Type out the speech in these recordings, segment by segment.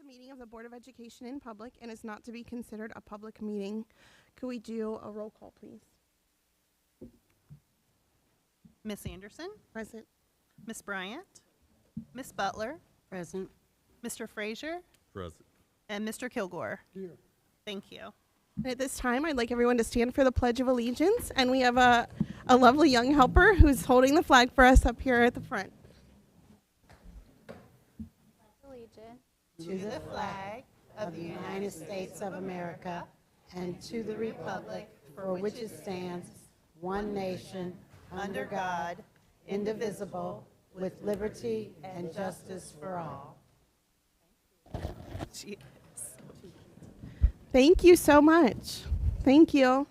a meeting of the Board of Education in public and is not to be considered a public meeting. Could we do a roll call, please? Miss Anderson, Present. Miss Bryant, Miss Butler, Present. Mr. Frazier, Present. and Mr. Kilgore. Here. Thank you. At this time, I'd like everyone to stand for the Pledge of Allegiance, and we have a lovely young helper who's holding the flag for us up here at the front. Allegiance To the flag of the United States of America and to the republic for which it stands, one nation, under God, indivisible, with liberty and justice for all. She- Thank you so much. Thank you.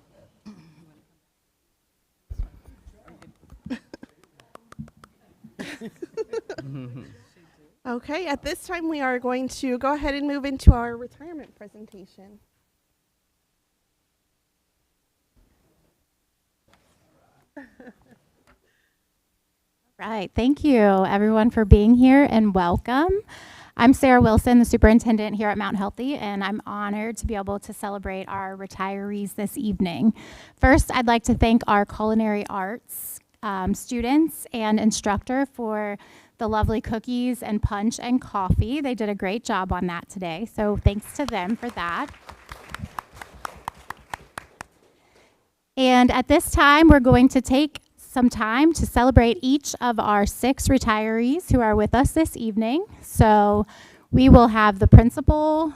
Okay, at this time we are going to go ahead and move into our retirement presentation. Right. Thank you, everyone, for being here and welcome. I'm Sarah Wilson, the superintendent here at Mount Healthy, and I'm honored to be able to celebrate our retirees this evening. First, I'd like to thank our culinary arts students and instructor for the lovely cookies and punch and coffee. They did a great job on that today, so thanks to them for that. And at this time, we're going to take some time to celebrate each of our 6 retirees who are with us this evening. So we will have the principal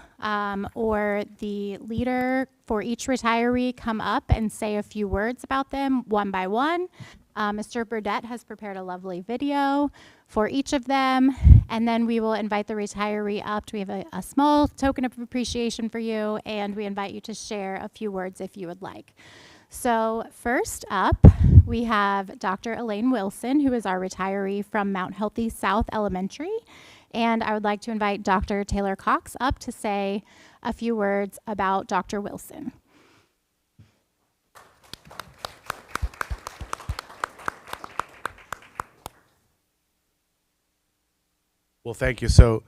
or the leader for each retiree come up and say a few words about them one by one. Mr. Burdette has prepared a lovely video for each of them, and then we will invite the retiree up. We have a small token of appreciation for you, and we invite you to share a few words if you would like. So first up, we have Dr. Elaine Wilson, who is our retiree from Mount Healthy South Elementary. And I would like to invite Dr. Taylor Cox up to say a few words about Dr. Wilson. Well, thank you. So,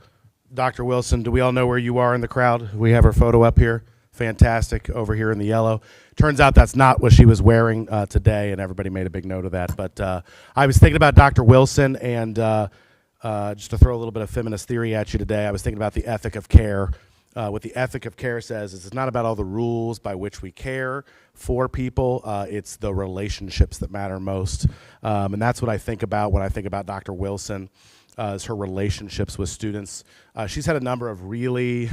Dr. Wilson, do we all know where you are in the crowd? We have her photo up here. Fantastic, over here in the yellow. Turns out that's not what she was wearing today, and everybody made a big note of that. But I was thinking about Dr. Wilson, and just to throw a little bit of feminist theory at you today, I was thinking about the ethic of care. What the ethic of care says is it's not about all the rules by which we care for people. It's the relationships that matter most. And that's what I think about when I think about Dr. Wilson, is her relationships with students. She's had a number of really...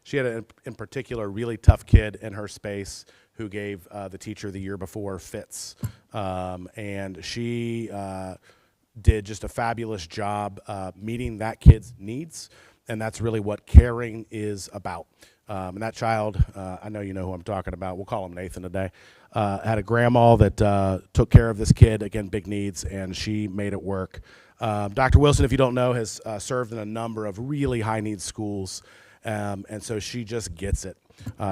She had, in particular, a really tough kid in her space who gave the teacher the year before fits. And she did just a fabulous job meeting that kid's needs. And that's really what caring is about. And that child, I know you know who I'm talking about. We'll call him Nathan today. Had a grandma that took care of this kid, again, big needs, and she made it work. Dr. Wilson, if you don't know, has served in a number of really high-needs schools. And so she just gets it.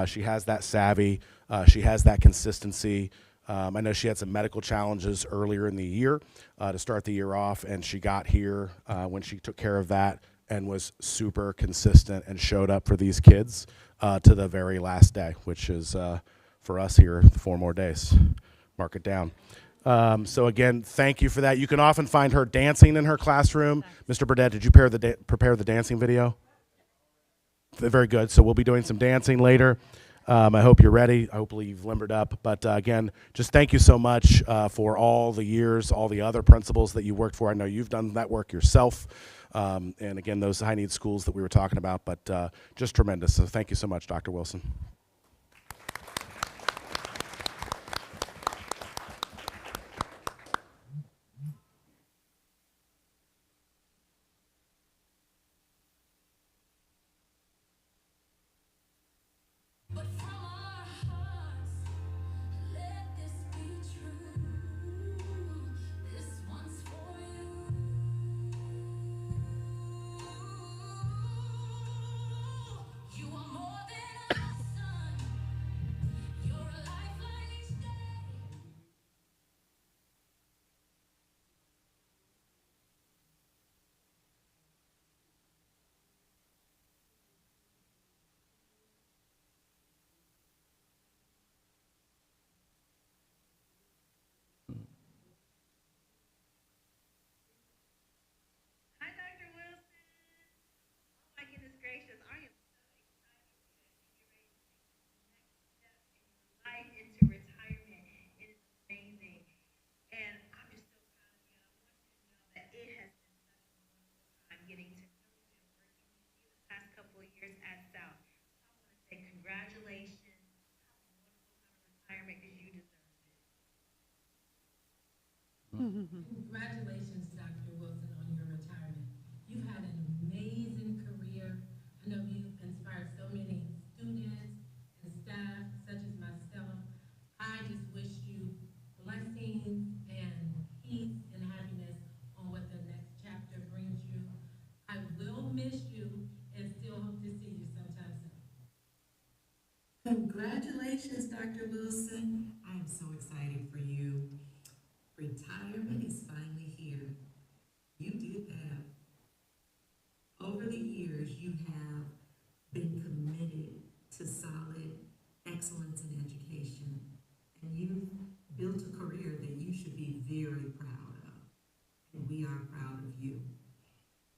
She has that savvy. She has that consistency. I know she had some medical challenges earlier in the year to start the year off, and she got here when she took care of that and was super consistent and showed up for these kids to the very last day, which is for us here 4 more days. Mark it down. So again, thank you for that. You can often find her dancing in her classroom. Mr. Burdette, did you prepare the dancing video? Very good. So we'll be doing some dancing later. I hope you're ready. Hopefully you've limbered up. But again, just thank you so much for all the years, all the other principals that you worked for. I know you've done that work yourself. And again, those high need schools that we were talking about, but just tremendous. So thank you so much, Dr. Wilson. You are more than awesome. getting to know you and working with you the past couple of years at South. So I want to say congratulations. Have a wonderful kind of retirement because you deserve it. Congratulations, Dr. Wilson, on your retirement. You've had an amazing career. I know you've inspired so many students and staff, such as myself. I just wish you blessings and peace and happiness on what the next chapter brings you. I will miss you and still hope to see you sometime soon. Congratulations, Dr. Wilson. I'm so excited for you. Retirement is finally here. You did that. Over the years, you have been committed to solid excellence in education, and you've built a career that you should be very proud of, and we are proud of you.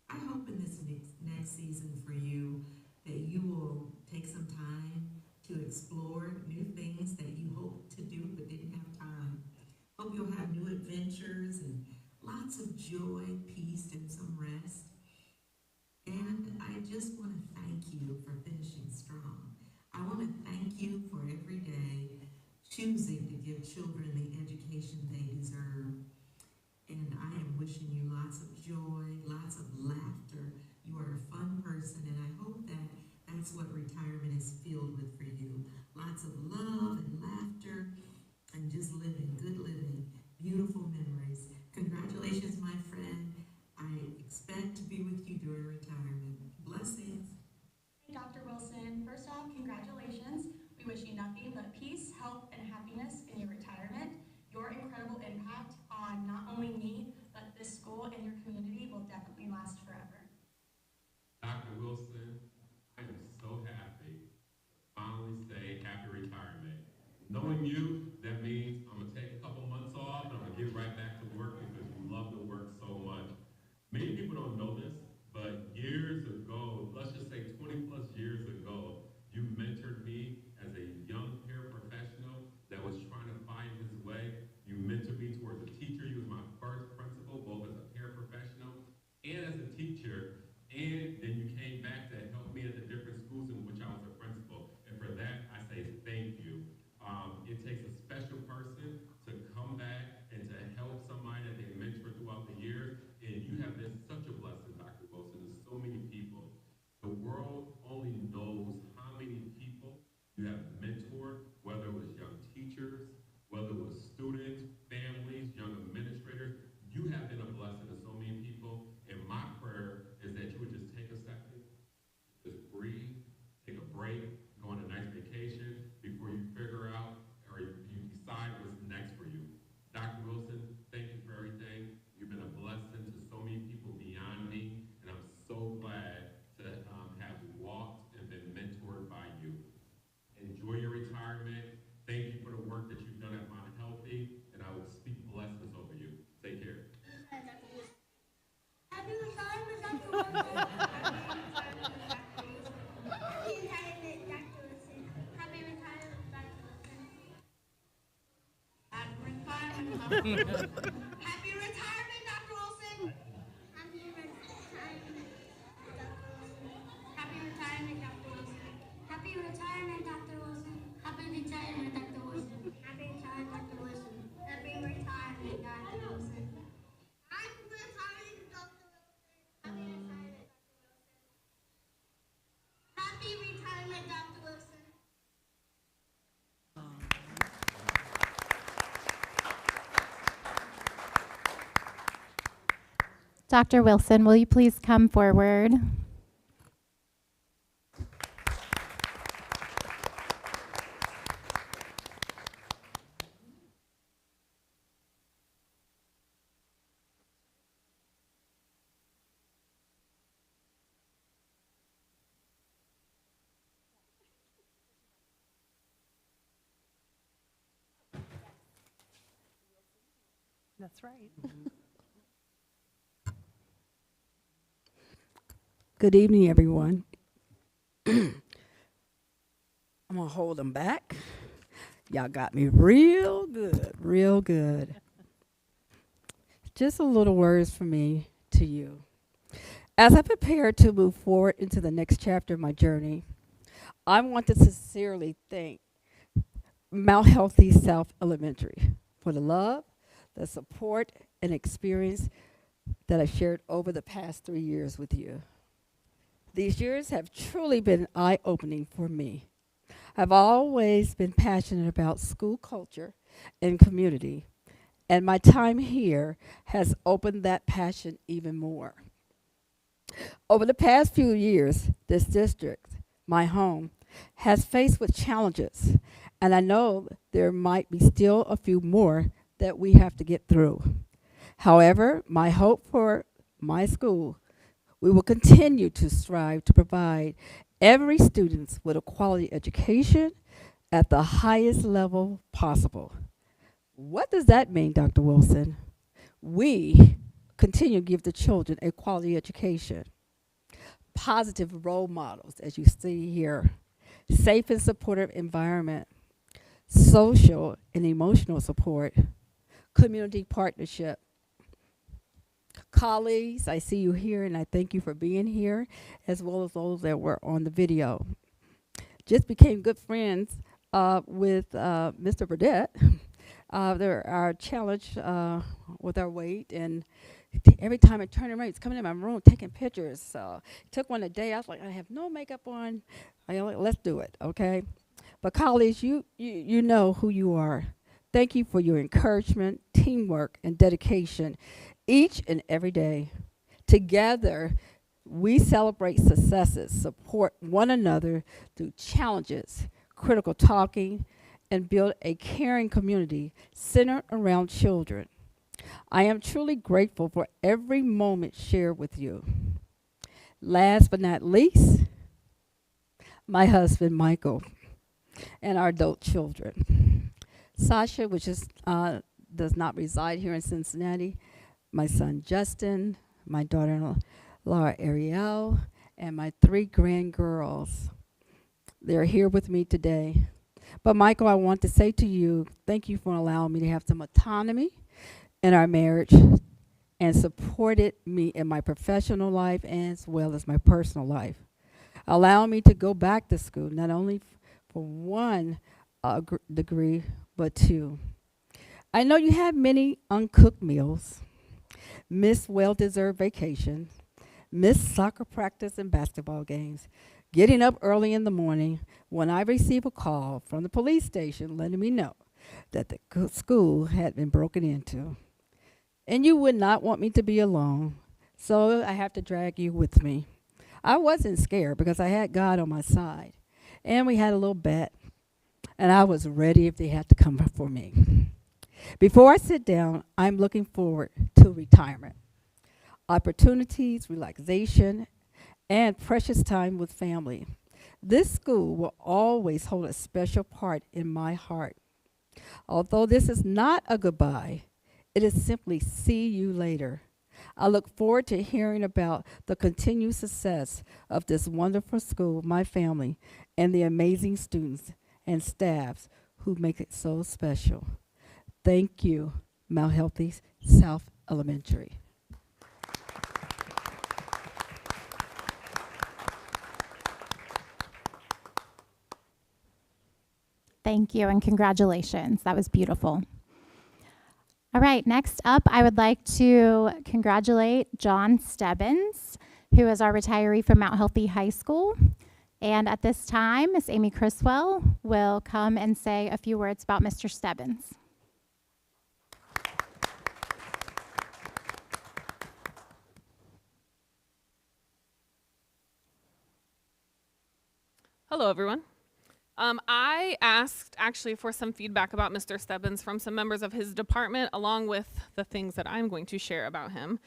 I hope in this next season for you that you will take some time to explore new things that you hope to do but didn't have time. Hope you'll have new adventures and lots of joy, peace, and some rest. And I just want to thank you for finishing strong. I want to thank you for every day choosing to give children the education they deserve. And I am wishing you lots of joy, lots of laughter. You are a fun person, and I hope that that's what retirement is filled with for you. Lots of love and laughter and just living, good living, beautiful memories. Congratulations, my friend. I expect to be with you during retirement. Blessings. Hey, Dr. Wilson, first off, congratulations. We wish you nothing but peace, health, and happiness in your retirement. Your incredible impact on not only me, but this school and your community will definitely last forever. Dr. Wilson, I am so happy to finally say happy retirement. Knowing you, that means I'm gonna take a couple months off and I'm gonna get right back to work because you love the work so much. Many people don't know this, but years ago, let's just say 20 plus years ago, you mentored me as a young paraprofessional that was trying to find his way. You mentored me towards a teacher. You was my first principal, both as a paraprofessional and as a teacher. And then you came back to help me at the different schools in which I was a principal. And for that, I say thank you. It takes a special person to come back and to help somebody that they mentored throughout the years. And you have been such a blessing, Dr. Wilson, to so many people. The world only knows how many people you have mentored, whether it was young teachers, whether it was students, families, young administrators. You have been a blessing to so many people. And my prayer is that you would just take a second, just breathe, take a break, go on a nice vacation before you figure out or you decide what's next for you. Dr. Wilson, thank you for everything. You've been a blessing to so many people beyond me, and I'm so glad to have walked and been mentored by you. Enjoy your retirement. Thank you for the work that you've done at Mount Healthy, and I will speak blessings over you. Take care. Happy retirement, Dr. Wilson. Happy retirement, Dr. Wilson. Happy retirement, Dr. Wilson. Happy retirement, Dr. Wilson. Happy retirement, Dr. Wilson. Happy retirement, Dr. Wilson. Happy retirement, Dr. Wilson. Happy retirement, Dr. Wilson. Happy retirement, Dr. Wilson. Happy retirement, Dr. Wilson. Happy retirement, Dr. Wilson. Happy retirement, Dr. Wilson. Happy retirement, Dr. Wilson. Dr. Wilson, will you please come forward? That's right. Good evening, everyone. I'm gonna hold them back. Y'all got me real good, real good. Just a little words from me to you. As I prepare to move forward into the next chapter of my journey, I want to sincerely thank Mount Healthy South Elementary for the love, the support, and experience that I've shared over the past 3 years with you. These years have truly been eye-opening for me. I've always been passionate about school culture and community, and my time here has opened that passion even more. Over the past few years, this district, my home, has faced with challenges, and I know there might be still a few more that we have to get through. However, my hope for my school, we will continue to strive to provide every student with a quality education at the highest level possible. What does that mean, Dr. Wilson? We continue to give the children a quality education, positive role models, as you see here, safe and supportive environment, social and emotional support, community partnership. Colleagues, I see you here and I thank you for being here, as well as those that were on the video. Just became good friends with Mr. Burdett. There are challenged with our weight, and every time I turn around, he's coming in my room taking pictures. So took one a day. I was like, I have no makeup on. Let's do it, okay? But colleagues, you know who you are. Thank you for your encouragement, teamwork, and dedication each and every day. Together, we celebrate successes, support one another through challenges, critical talking, and build a caring community centered around children. I am truly grateful for every moment shared with you. Last but not least, my husband, Michael, and our adult children. Sasha, which is, does not reside here in Cincinnati, my son, Justin, my daughter, Laura Ariel, and my 3 grandgirls. They're here with me today. But Michael, I want to say to you, thank you for allowing me to have some autonomy in our marriage and supported me in my professional life as well as my personal life. Allowing me to go back to school, not only for one degree, but 2. I know you have many uncooked meals, missed well-deserved vacation, missed soccer practice and basketball games, getting up early in the morning when I receive a call from the police station letting me know that the school had been broken into. And you would not want me to be alone, so I have to drag you with me. I wasn't scared because I had God on my side, and we had a little bet, and I was ready if they had to come for me. Before I sit down, I'm looking forward to retirement, opportunities, relaxation, and precious time with family. This school will always hold a special part in my heart. Although this is not a goodbye, it is simply see you later. I look forward to hearing about the continued success of this wonderful school, my family, and the amazing students and staffs who make it so special. Thank you, Mount Healthy South Elementary. Thank you and congratulations. That was beautiful. All right, next up, I would like to congratulate John Stebbins, who is our retiree from Mount Healthy High School. And at this time, Miss Amy Criswell will come and say a few words about Mr. Stebbins. Hello, everyone. I asked actually for some feedback about Mr. Stebbins from some members of his department, along with the things that I'm going to share about him.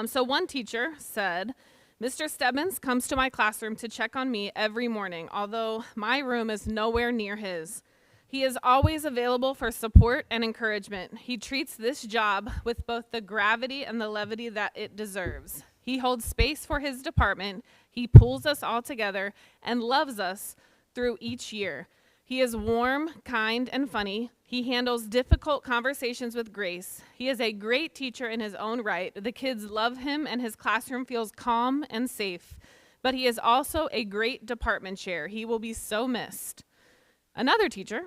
So one teacher said, Mr. Stebbins comes to my classroom to check on me every morning, although my room is nowhere near his. He is always available for support and encouragement. He treats this job with both the gravity and the levity that it deserves. He holds space for his department. He pulls us all together and loves us through each year. He is warm, kind, and funny. He handles difficult conversations with grace. He is a great teacher in his own right. The kids love him and his classroom feels calm and safe. But he is also a great department chair. He will be so missed. Another teacher,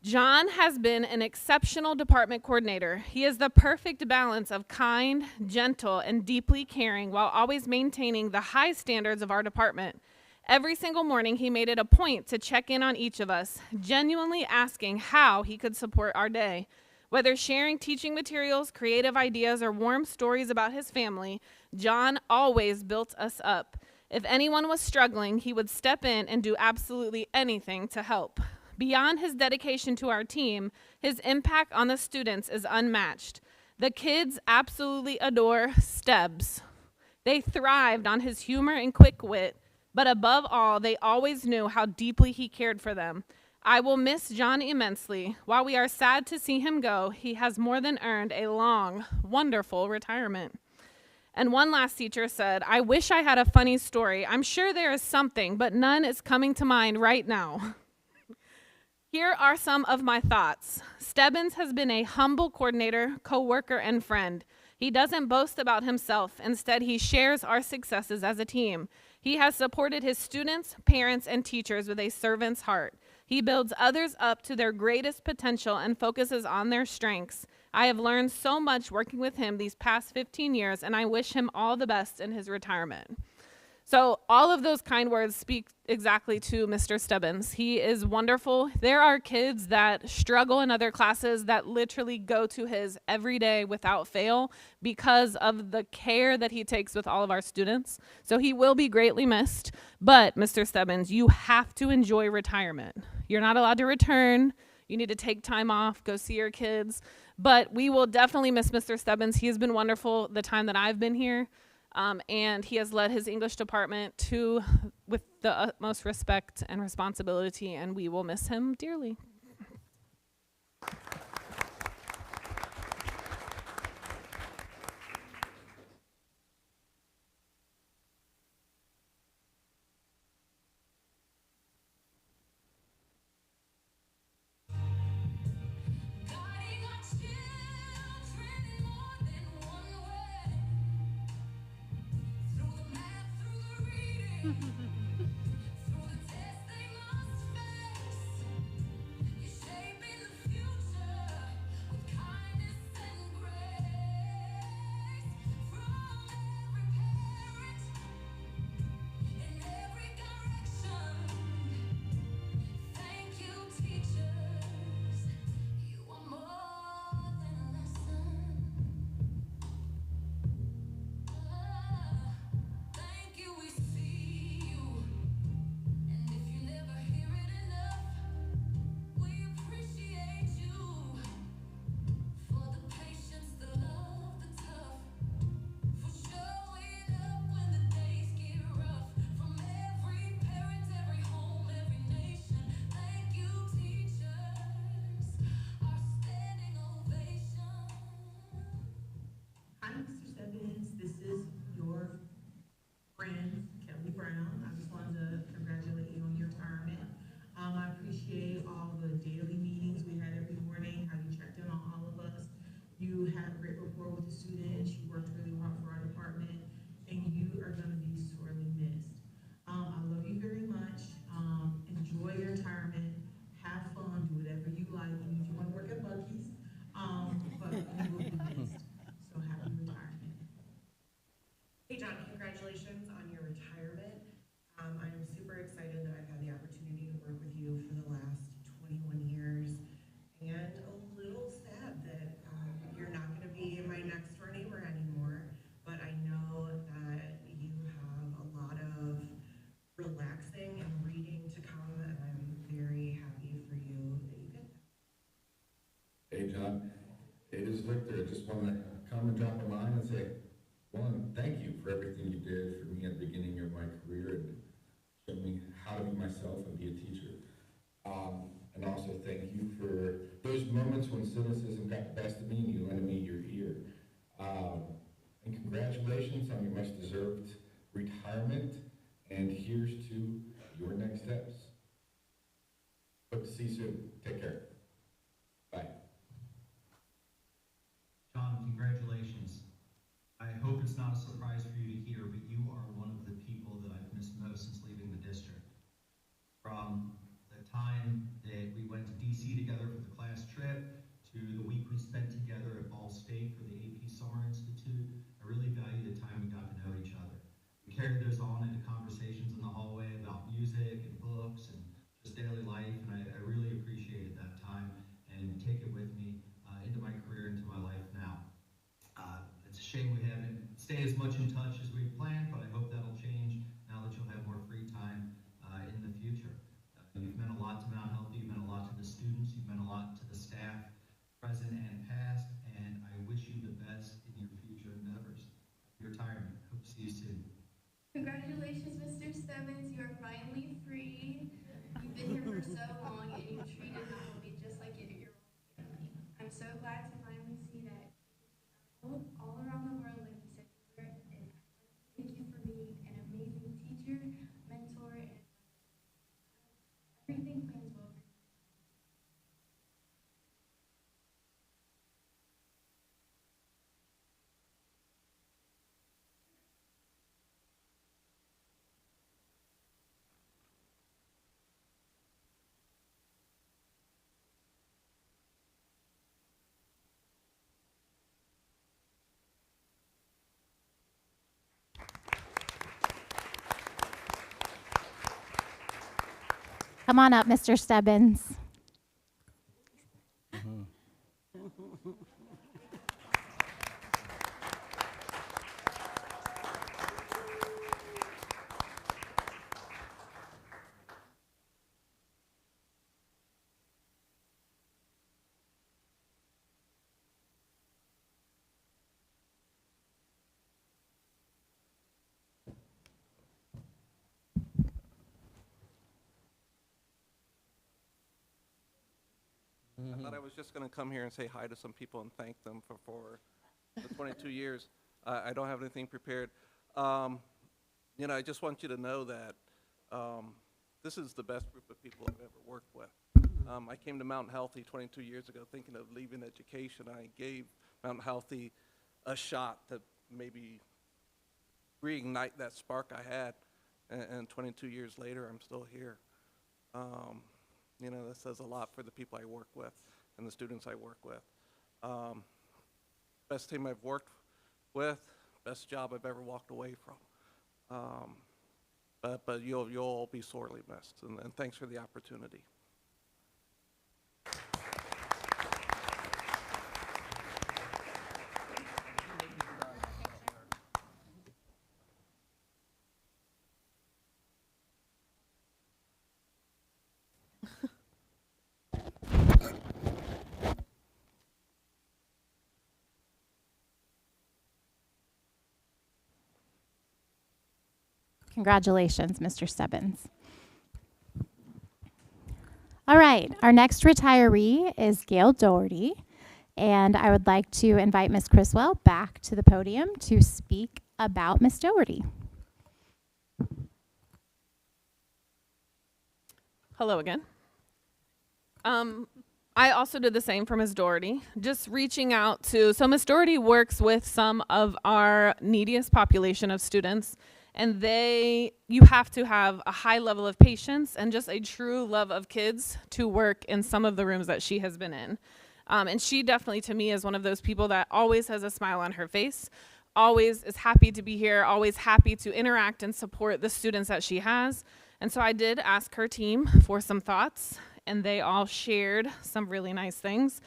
John has been an exceptional department coordinator. He is the perfect balance of kind, gentle, and deeply caring while always maintaining the high standards of our department. Every single morning, he made it a point to check in on each of us, genuinely asking how he could support our day. Whether sharing teaching materials, creative ideas, or warm stories about his family, John always built us up. If anyone was struggling, he would step in and do absolutely anything to help. Beyond his dedication to our team, his impact on the students is unmatched. The kids absolutely adore Stebbs. They thrived on his humor and quick wit, but above all, they always knew how deeply he cared for them. I will miss John immensely. While we are sad to see him go, he has more than earned a long, wonderful retirement. And one last teacher said, I wish I had a funny story. I'm sure there is something, but none is coming to mind right now. Here are some of my thoughts. Stebbins has been a humble coordinator, co-worker, and friend. He doesn't boast about himself. Instead, he shares our successes as a team. He has supported his students, parents, and teachers with a servant's heart. He builds others up to their greatest potential and focuses on their strengths. I have learned so much working with him these past 15 years, and I wish him all the best in his retirement. So all of those kind words speak exactly to Mr. Stebbins. He is wonderful. There are kids that struggle in other classes that literally go to his every day without fail because of the care that he takes with all of our students. So he will be greatly missed. But Mr. Stebbins, you have to enjoy retirement. You're not allowed to return. You need to take time off, go see your kids. But we will definitely miss Mr. Stebbins. He has been wonderful the time that I've been here. And he has led his English department with the utmost respect and responsibility, and we will miss him dearly. I appreciate all the daily meetings we had every morning, how you checked in on all of us. You had a great rapport with the students, you worked really hard for our department, and you are gonna be sorely missed. I love you very much. Enjoy your retirement, have fun, do whatever you like, even if you wanna work at Buc-ee's, but you will be missed. So happy retirement. Hey John, congratulations on your retirement. I am super excited that I've had the opportunity to work with you for the last 21 years, and a little sad that you're not going to be my next door neighbor anymore, but I know that you have a lot of relaxing and reading to come, and I'm very happy for you that you get that. Hey John, it is Victor. I just want to come and drop a line and say, one, thank you for everything you did for me at the beginning of my career and showed me how to be myself and be a teacher. And also thank you for those moments when cynicism got the best of me and you lended me your ear. And congratulations on your much deserved retirement. And here's to your next steps. Hope to see you soon. Take care. shame we haven't stayed as much in touch as we planned, but I hope that'll change now that you'll have more free time in the future. You've meant a lot to Mount Healthy, you've meant a lot to the students, you've meant a lot to the staff, present and past, and I wish you the best in your future endeavors. Happy retirement. Hope to see you soon. Congratulations, Mr. Stebbins. You are finally free. You've been here for so long, and you've treated Mount Healthy just like your family. I'm so glad to finally see that all around the world, like you said, you were, and thank you for being an amazing teacher, mentor, and everything plans well for you. Come on up, Mr. Stebbins. I thought I was just going to come here and say hi to some people and thank them for the 22 years. I don't have anything prepared. You know, I just want you to know that this is the best group of people I've ever worked with. I came to Mount Healthy 22 years ago thinking of leaving education. I gave Mount Healthy a shot to maybe reignite that spark I had, and 22 years later, I'm still here. You know, that says a lot for the people I work with and the students I work with. Best team I've worked with, best job I've ever walked away from. But you'll all be sorely missed, and thanks for the opportunity. Congratulations, Mr. Stebbins. All right, our next retiree is Gail Doherty, and I would like to invite Ms. Criswell back to the podium to speak about Ms. Doherty. Hello again. I also did the same for Ms. Doherty, just reaching out to, so Ms. Doherty works with some of our neediest population of students, and you have to have a high level of patience and just a true love of kids to work in some of the rooms that she has been in. And she definitely, to me, is one of those people that always has a smile on her face, always is happy to be here, always happy to interact and support the students that she has. And so I did ask her team for some thoughts, and they all shared some really nice things.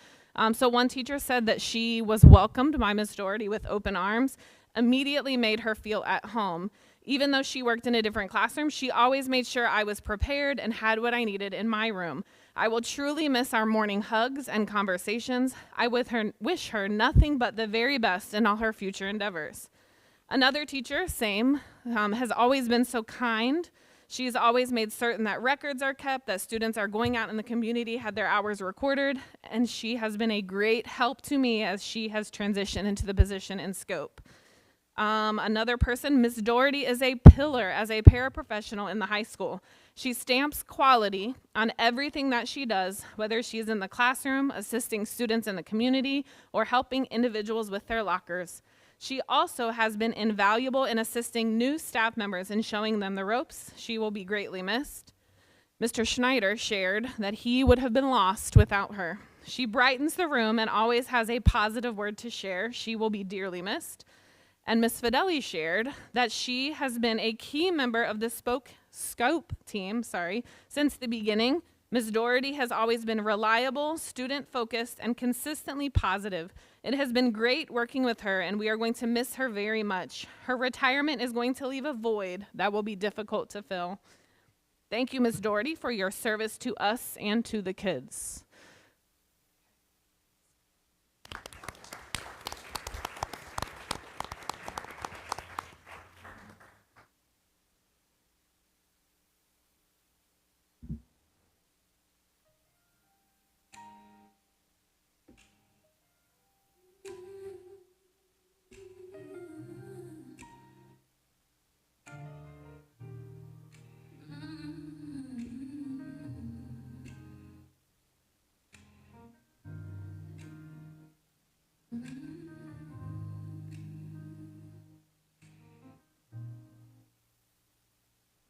So one teacher said that she was welcomed by Ms. Doherty with open arms, immediately made her feel at home. Even though she worked in a different classroom, she always made sure I was prepared and had what I needed in my room. I will truly miss our morning hugs and conversations. I wish her nothing but the very best in all her future endeavors. Another teacher, same, has always been so kind. She's always made certain that records are kept, that students are going out in the community, had their hours recorded, and she has been a great help to me as she has transitioned into the position in scope. Another person, Ms. Doherty, is a pillar as a paraprofessional in the high school. She stamps quality on everything that she does, whether she's in the classroom, assisting students in the community, or helping individuals with their lockers. She also has been invaluable in assisting new staff members and showing them the ropes. She will be greatly missed. Mr. Schneider shared that he would have been lost without her. She brightens the room and always has a positive word to share. She will be dearly missed. And Ms. Fideli shared that she has been a key member of the Scope team, since the beginning. Ms. Doherty has always been reliable, student-focused, and consistently positive. It has been great working with her, and we are going to miss her very much. Her retirement is going to leave a void that will be difficult to fill. Thank you, Ms. Doherty, for your service to us and to the kids.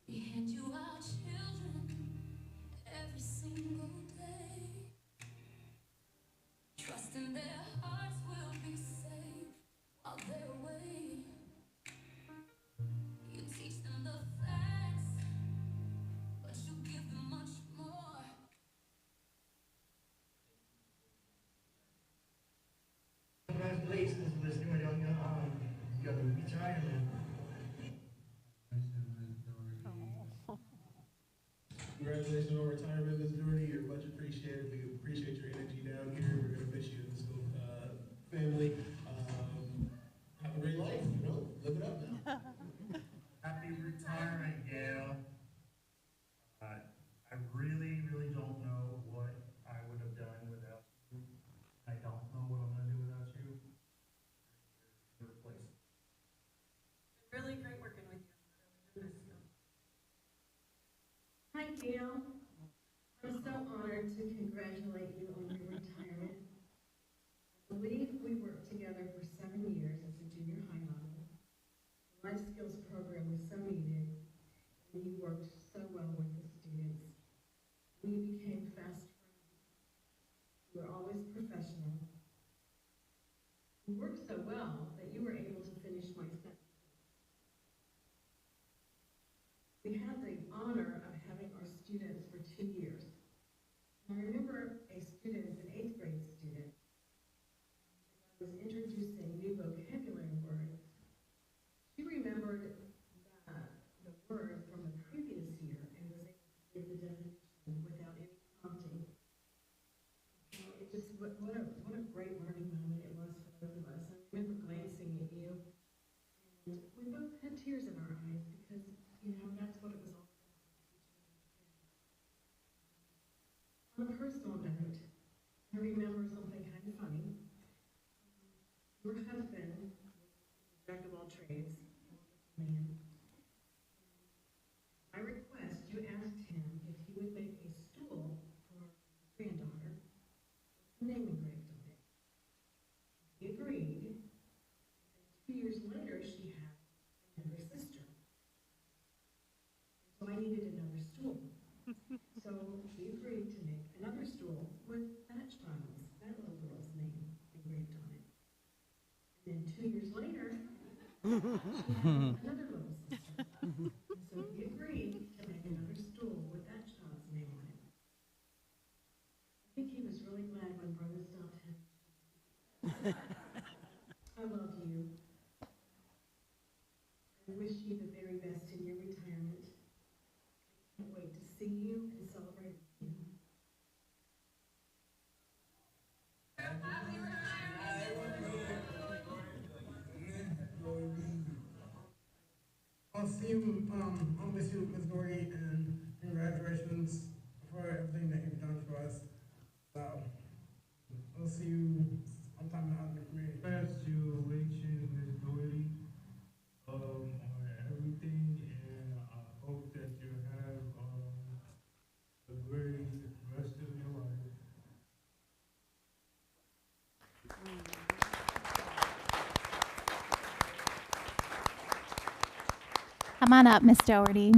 We hand you our children every single day, trusting their hearts will be safe while they're away. You teach them the facts, but you give them much more. Congratulations, Miss Doherty, on your retirement. Congratulations on retirement, Ms. Doherty. You're much appreciated. We appreciate your energy down here. We're going to miss you in the school family. Have a great life, you know? Live it up now. Happy retirement, Gail. I really, really don't know what I would have done without you. I don't know what I'm going to do without you. You're irreplaceable. Really great working with you. Hi, Gail. I'm so honored to congratulate you on your retirement. I believe we worked together for 7 years at the junior high level. The life skills program was so needed, and you worked so well with the students. We became fast friends. You were always professional. You worked so well that you were able to finish my sentence. We had the honor of having our students for 2 years. I remember a student, an 8th grade student, was introducing new vocabulary words. She remembered the word from the previous year and was able to give the definition without any prompting. It just, what a great learning moment it was for both of us. I remember glancing at you, and we both had tears in our eyes because, you know, that's what it was all about. On a personal note, I remember something kind of funny. Your husband, jack of all trades, man. By request, you asked him if he would make a stool for our granddaughter with the name engraved on it. He agreed. And 2 years later, she had another sister. So I needed another stool. So we agreed to make another stool with that little girl's name engraved on it. And then 2 years later, she had another little sister. And so we agreed to make another stool with that child's name on it. I think he was really glad when Brother stopped him. I love you. I wish you the very best in your retirement. I can't wait to see you and celebrate with you. I'll see you, I'll miss you, Ms. Doherty, and congratulations for everything that you've done for us. So, I'll see you sometime out in the community. Congratulations, Ms. Doherty, on everything, and I hope that you have a great rest of your life. Come on up, Miss Doherty.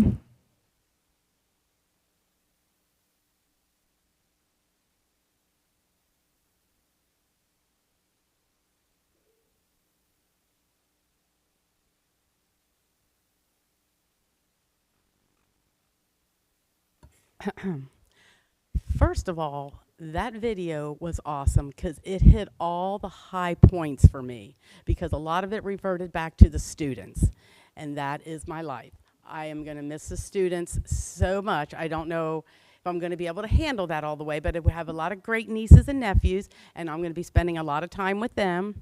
First of all, that video was awesome because it hit all the high points for me because a lot of it reverted back to the students, and that is my life. I am going to miss the students so much. I don't know if I'm going to be able to handle that all the way, but we have a lot of great nieces and nephews, and I'm going to be spending a lot of time with them.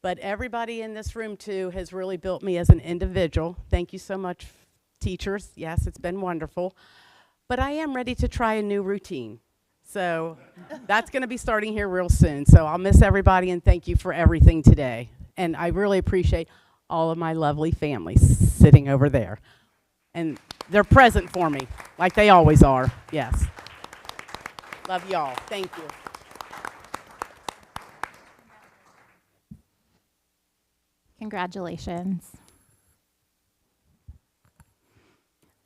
But everybody in this room, too, has really built me as an individual. Thank you so much, teachers. Yes, it's been wonderful. But I am ready to try a new routine. So that's going to be starting here real soon. So I'll miss everybody, and thank you for everything today. And I really appreciate all of my lovely families sitting over there. And they're present for me, like they always are. Yes. Love y'all. Thank you. Congratulations.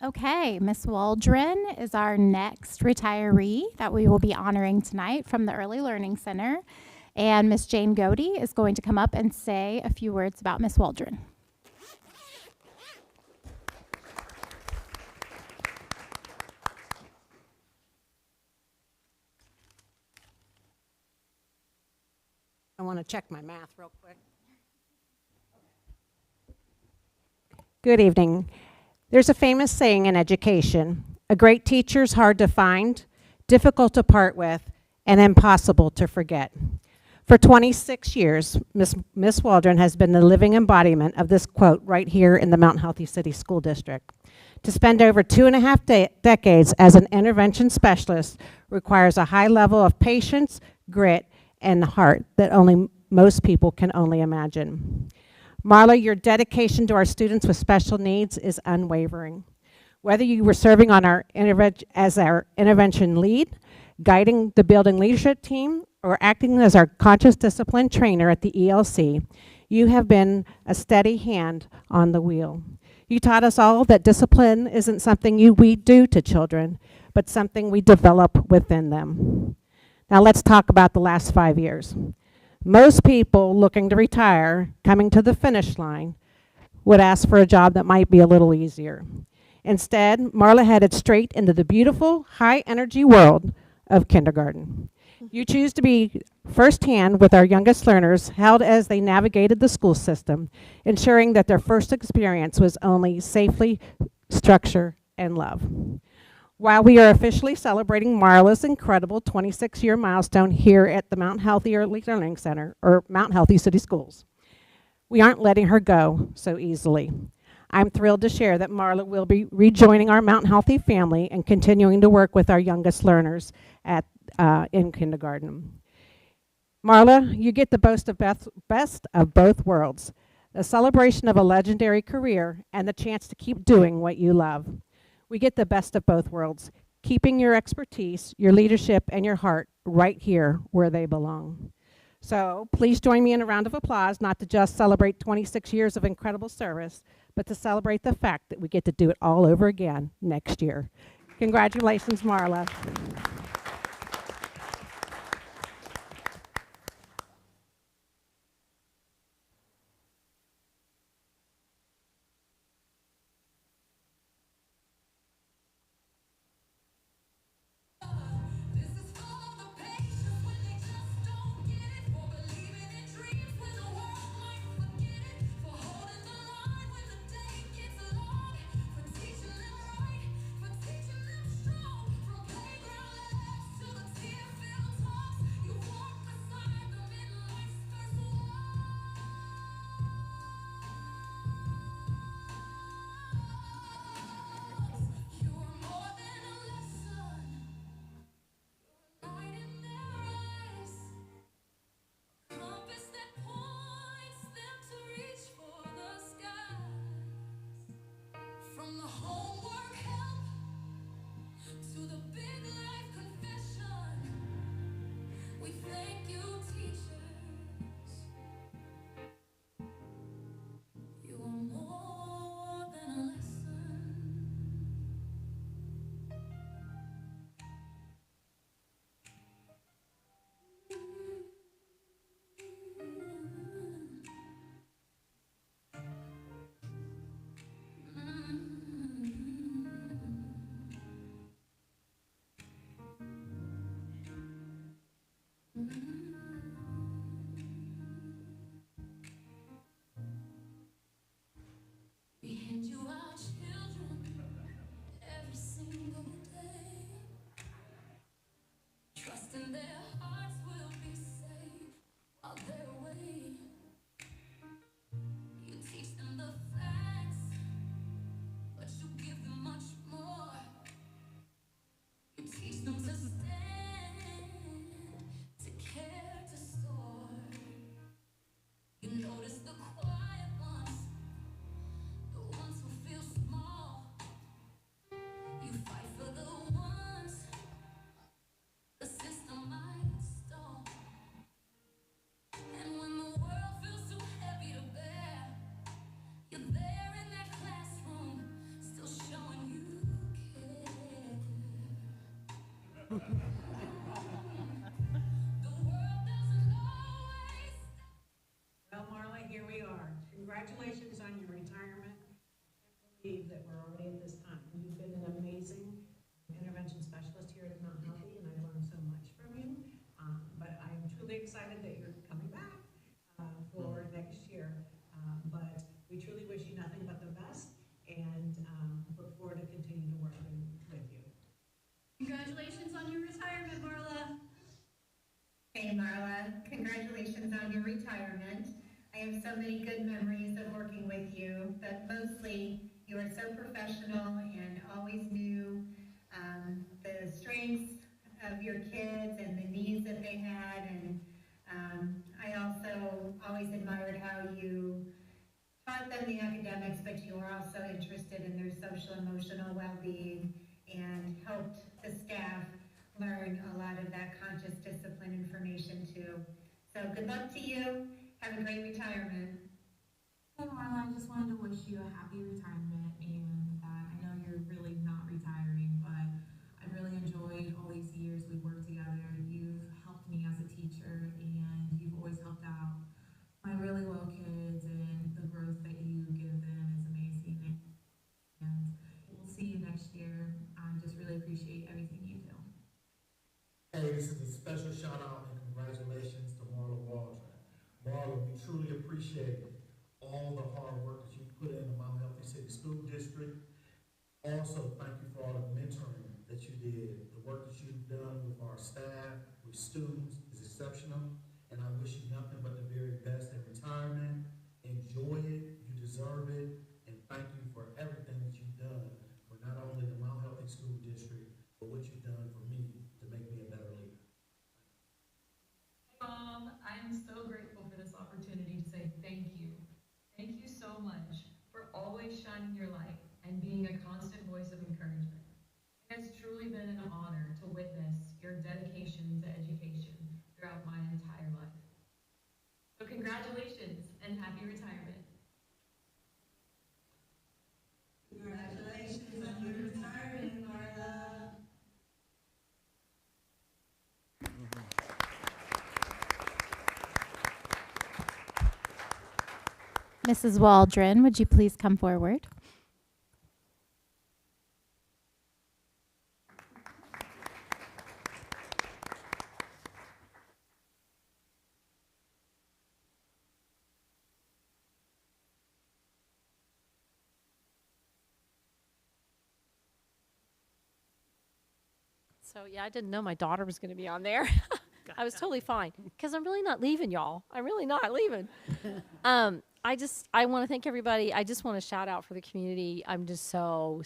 Okay, Miss Waldron is our next retiree that we will be honoring tonight from the Early Learning Center. And Miss Jane Godey is going to come up and say a few words about Miss Waldron. I want to check my math real quick. Good evening. There's a famous saying in education, a great teacher's hard to find, difficult to part with, and impossible to forget. For 26 years, Miss Waldron has been the living embodiment of this quote right here in the Mount Healthy City School District. To spend over 2.5 decades as an intervention specialist requires a high level of patience, grit, and heart that only most people can only imagine. Marla, your dedication to our students with special needs is unwavering. Whether you were serving on as our intervention lead, guiding the building leadership team, or acting as our conscious discipline trainer at the ELC, you have been a steady hand on the wheel. You taught us all that discipline isn't something we do to children, but something we develop within them. Now let's talk about the last 5 years. Most people looking to retire, coming to the finish line, would ask for a job that might be a little easier. Instead, Marla headed straight into the beautiful, high-energy world of kindergarten. You choose to be firsthand with our youngest learners, held as they navigated the school system, ensuring that their first experience was only safely, structure, and love. While we are officially celebrating Marla's incredible 26-year milestone here at the Mount Healthy Early Learning Center, or Mount Healthy City Schools, we aren't letting her go so easily. I'm thrilled to share that Marla will be rejoining our Mount Healthy family and continuing to work with our youngest learners in kindergarten. Marla, you get the best of both worlds, a celebration of a legendary career and the chance to keep doing what you love. We get the best of both worlds, keeping your expertise, your leadership, and your heart right here where they belong. So please join me in a round of applause, not to just celebrate 26 years of incredible service, but to celebrate the fact that we get to do it all over again next year. Congratulations, Marla. congratulations on your retirement. I can't believe that we're already at this time. You've been an amazing intervention specialist here at Mount Healthy, and I've learned so much from you. But I'm truly excited that you're coming back for next year. But we truly wish you nothing but the best, and look forward to continuing to work with you. Congratulations on your retirement, Marla. Hey Marla, congratulations on your retirement. I have so many good memories of working with you, but mostly you were so professional and always knew the strengths of your kids and the needs that they had. And I also always admired how you taught them the academics, but you were also interested in their social emotional well-being and helped the staff learn a lot of that conscious discipline information too. So good luck to you. Have a great retirement. Hey Marla, I just wanted to wish you a happy retirement, and that I know you're really not retiring, but I've really enjoyed all these years we've worked together. You've helped me as a teacher, and you've always helped out my really well kids, and the growth that you give them is amazing. And we'll see you next year. I just really appreciate everything you do. Hey, this is a special shout out and congratulations to Marla Waldron. Marla, we truly appreciate all the hard work that you put in the Mount Healthy City School District. Also, thank you for all the mentoring that you did. The work that you've done with our staff, with students is exceptional, and I wish you nothing but the very best in retirement. Enjoy it, you deserve it, and thank you for everything that you've done for not only the Mount Healthy School District, but what you've done for me to make me a better leader. Mom, I'm so grateful for this opportunity to say thank you. Thank you so much for always shining your light and being a constant voice of encouragement. It has truly been an honor to witness your dedication to education throughout my entire life. So congratulations and happy retirement. Congratulations on your retirement, Marla. Mrs. Waldron, would you please come forward? So yeah, I didn't know my daughter was going to be on there. I was totally fine because I'm really not leaving, y'all. I'm really not leaving. I want to thank everybody. I just want to shout out for the community. I'm just so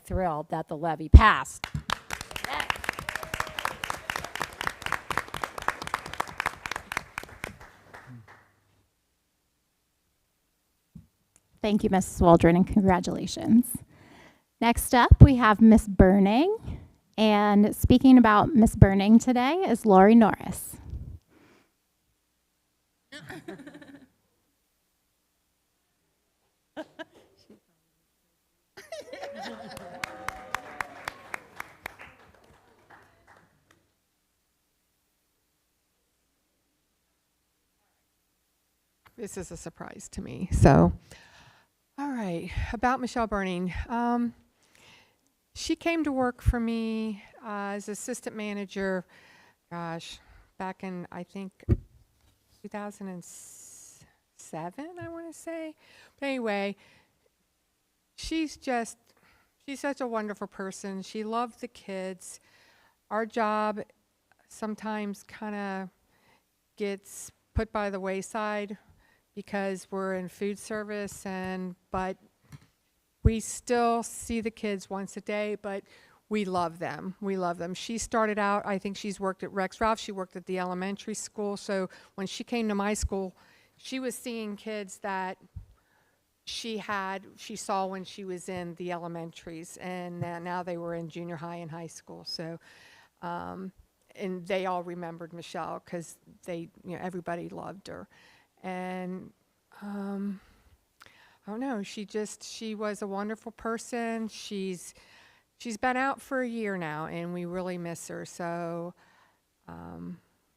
thrilled that the levy passed. Thank you, Mrs. Waldron, and congratulations. Next up, we have Miss Burning. And speaking about Miss Burning today is Lori Norris. This is a surprise to me. So, all right, about Michelle Burning. She came to work for me as assistant manager, back in, I think, 2007, I want to say. But anyway, she's such a wonderful person. She loved the kids. Our job sometimes kind of gets put by the wayside because we're in food service, but we still see the kids once a day, but we love them. We love them. She started out, I think she's worked at Rex Ralph. She worked at the elementary school. So when she came to my school, she was seeing kids that she saw when she was in the elementaries, and now they were in junior high and high school. So, and they all remembered Michelle because everybody loved her. And I don't know, she was a wonderful person. She's been out for a year now, and we really miss her. So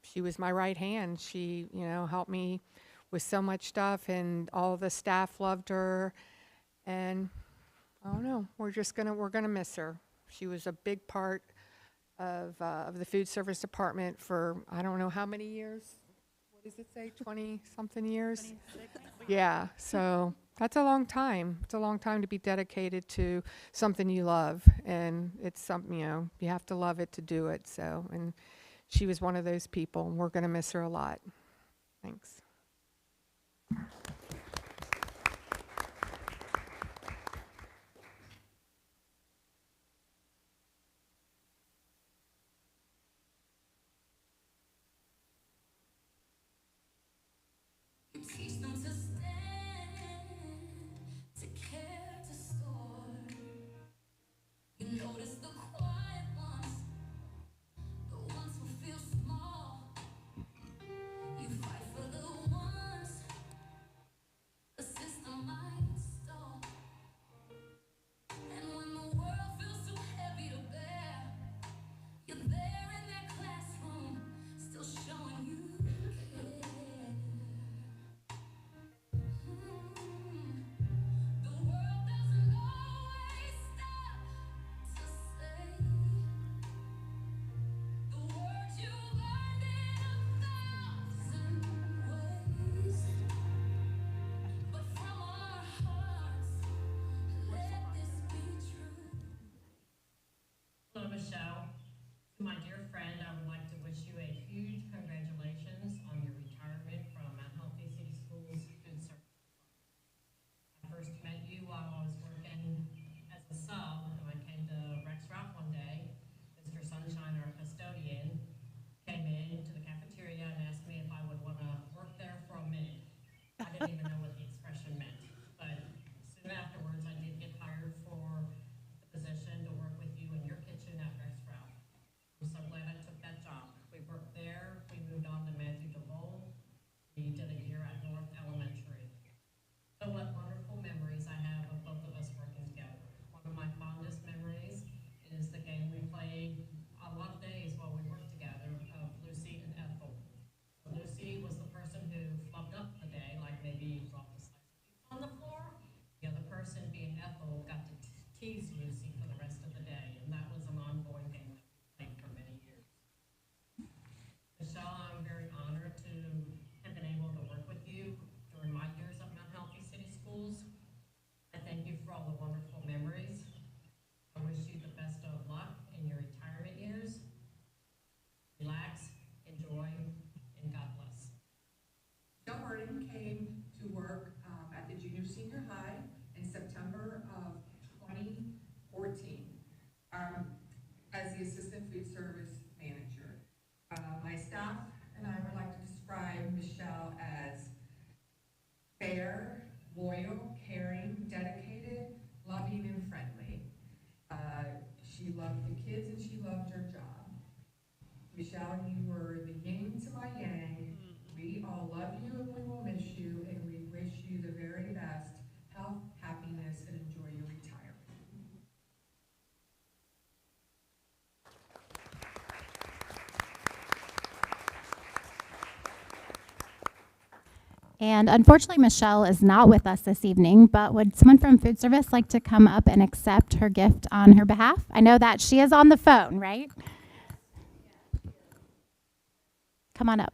she was my right hand. She, helped me with so much stuff, and all the staff loved her. And I don't know, we're gonna miss her. She was a big part of the food service department for I don't know how many years. What does it say? 20-something years? 26. Yeah, so that's a long time. It's a long time to be dedicated to something you love, and it's something, you have to love it to do it. So, and she was one of those people, and we're gonna miss her a lot. Thanks. Teach them to stand, to care, to store. You notice the quiet ones, the ones who feel small. You fight for the ones the system might stall. And when the world feels too heavy to bear, you're there in that classroom, still showing you care. The world doesn't always stop to say the words you learned in 1,000 ways. But from our hearts, let this be true. Hello, Michelle. To my dear friend, I would like to wish you a huge congratulations on your retirement from Mount Healthy City Schools Food Service. I first met you while I was working as a sub, and I came to Rex Ralph one day. Mr. Sunshine, our custodian, came in to the cafeteria and asked me if I would want to work there for a minute. I didn't even know what the expression meant, but soon afterwards, I did get hired for the position to work with you in your kitchen at Rex Ralph. I'm so glad I took that job. We worked there, we moved on to Matthew DeVole. We did a year at North Elementary. So what wonderful memories I have of both of us working together. One of my fondest memories is the game we played a lot of days while we worked together of Lucy and Ethel. So Lucy was the person who flubbed up the day, like maybe dropped a slice of pizza on the floor. The other person, being Ethel, got to tease Lucy for the rest of the day, and that was an ongoing game that we played for many years. Michelle, I'm very honored to have been able to work with you during my years at Mount Healthy City Schools. I thank you for all the wonderful memories. I wish you the best of luck in your retirement years. Relax, enjoy, and God bless. Michelle Burden came to work at the junior senior high in September of 2014 as the assistant food service manager. My staff and I would like to describe Michelle as fair, loyal, caring, dedicated, loving, and friendly. She loved the kids and she loved her job. Michelle, you were the yin to my yang. We all love you and we will miss you, and we wish you the very best health, happiness, and enjoy your retirement. And unfortunately, Michelle is not with us this evening, but would someone from food service like to come up and accept her gift on her behalf? I know that she is on the phone, right? Come on up.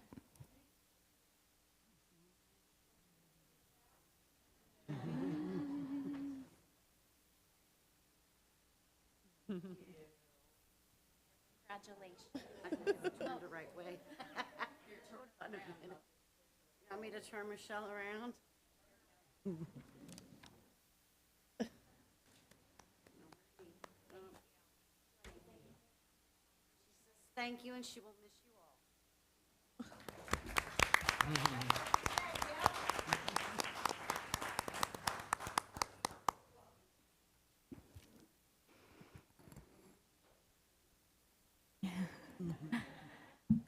Congratulations. I turned the right way. Hold on a minute. You want me to turn Michelle around? Thank you, and she will miss you all.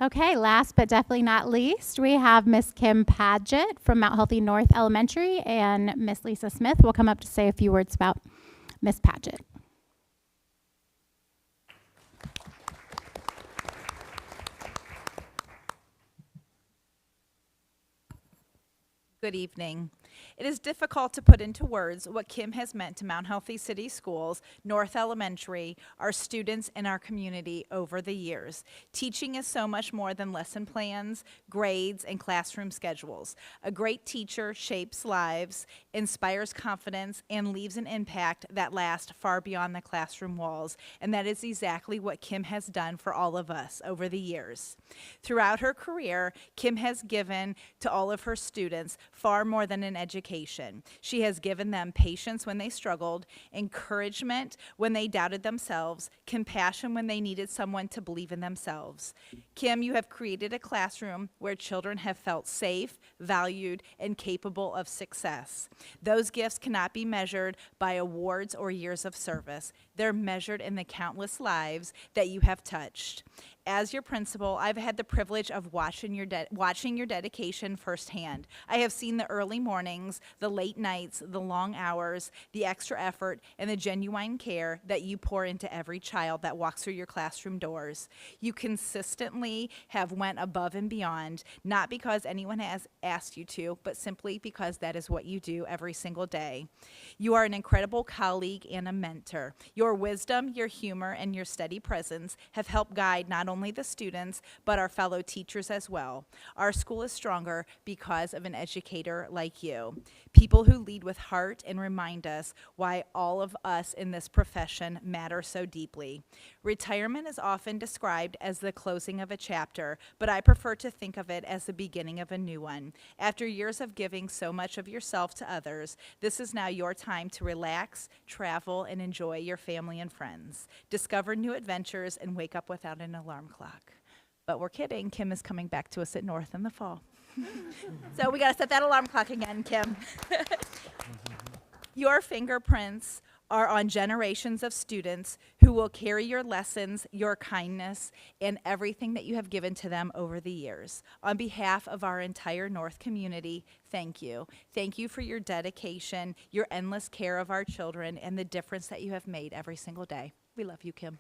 Okay, last but definitely not least, we have Miss Kim Padgett from Mount Healthy North Elementary, and Miss Lisa Smith will come up to say a few words about Miss Padgett. Good evening. It is difficult to put into words what Kim has meant to Mount Healthy City Schools, North Elementary, our students, and our community over the years. Teaching is so much more than lesson plans, grades, and classroom schedules. A great teacher shapes lives, inspires confidence, and leaves an impact that lasts far beyond the classroom walls, and that is exactly what Kim has done for all of us over the years. Throughout her career, Kim has given to all of her students far more than an education. She has given them patience when they struggled, encouragement when they doubted themselves, compassion when they needed someone to believe in themselves. Kim, you have created a classroom where children have felt safe, valued, and capable of success. Those gifts cannot be measured by awards or years of service. They're measured in the countless lives that you have touched. As your principal, I've had the privilege of watching your dedication firsthand. I have seen the early mornings, the late nights, the long hours, the extra effort, and the genuine care that you pour into every child that walks through your classroom doors. You consistently have went above and beyond, not because anyone has asked you to, but simply because that is what you do every single day. You are an incredible colleague and a mentor. Your wisdom, your humor, and your steady presence have helped guide not only the students, but our fellow teachers as well. Our school is stronger because of an educator like you. People who lead with heart and remind us why all of us in this profession matter so deeply. Retirement is often described as the closing of a chapter, but I prefer to think of it as the beginning of a new one. After years of giving so much of yourself to others, this is now your time to relax, travel, and enjoy your family and friends. Discover new adventures and wake up without an alarm clock. But we're kidding. Kim is coming back to us at North in the fall. So we got to set that alarm clock again, Kim. Your fingerprints are on generations of students who will carry your lessons, your kindness, and everything that you have given to them over the years. On behalf of our entire North community, thank you. Thank you for your dedication, your endless care of our children, and the difference that you have made every single day. We love you, Kim.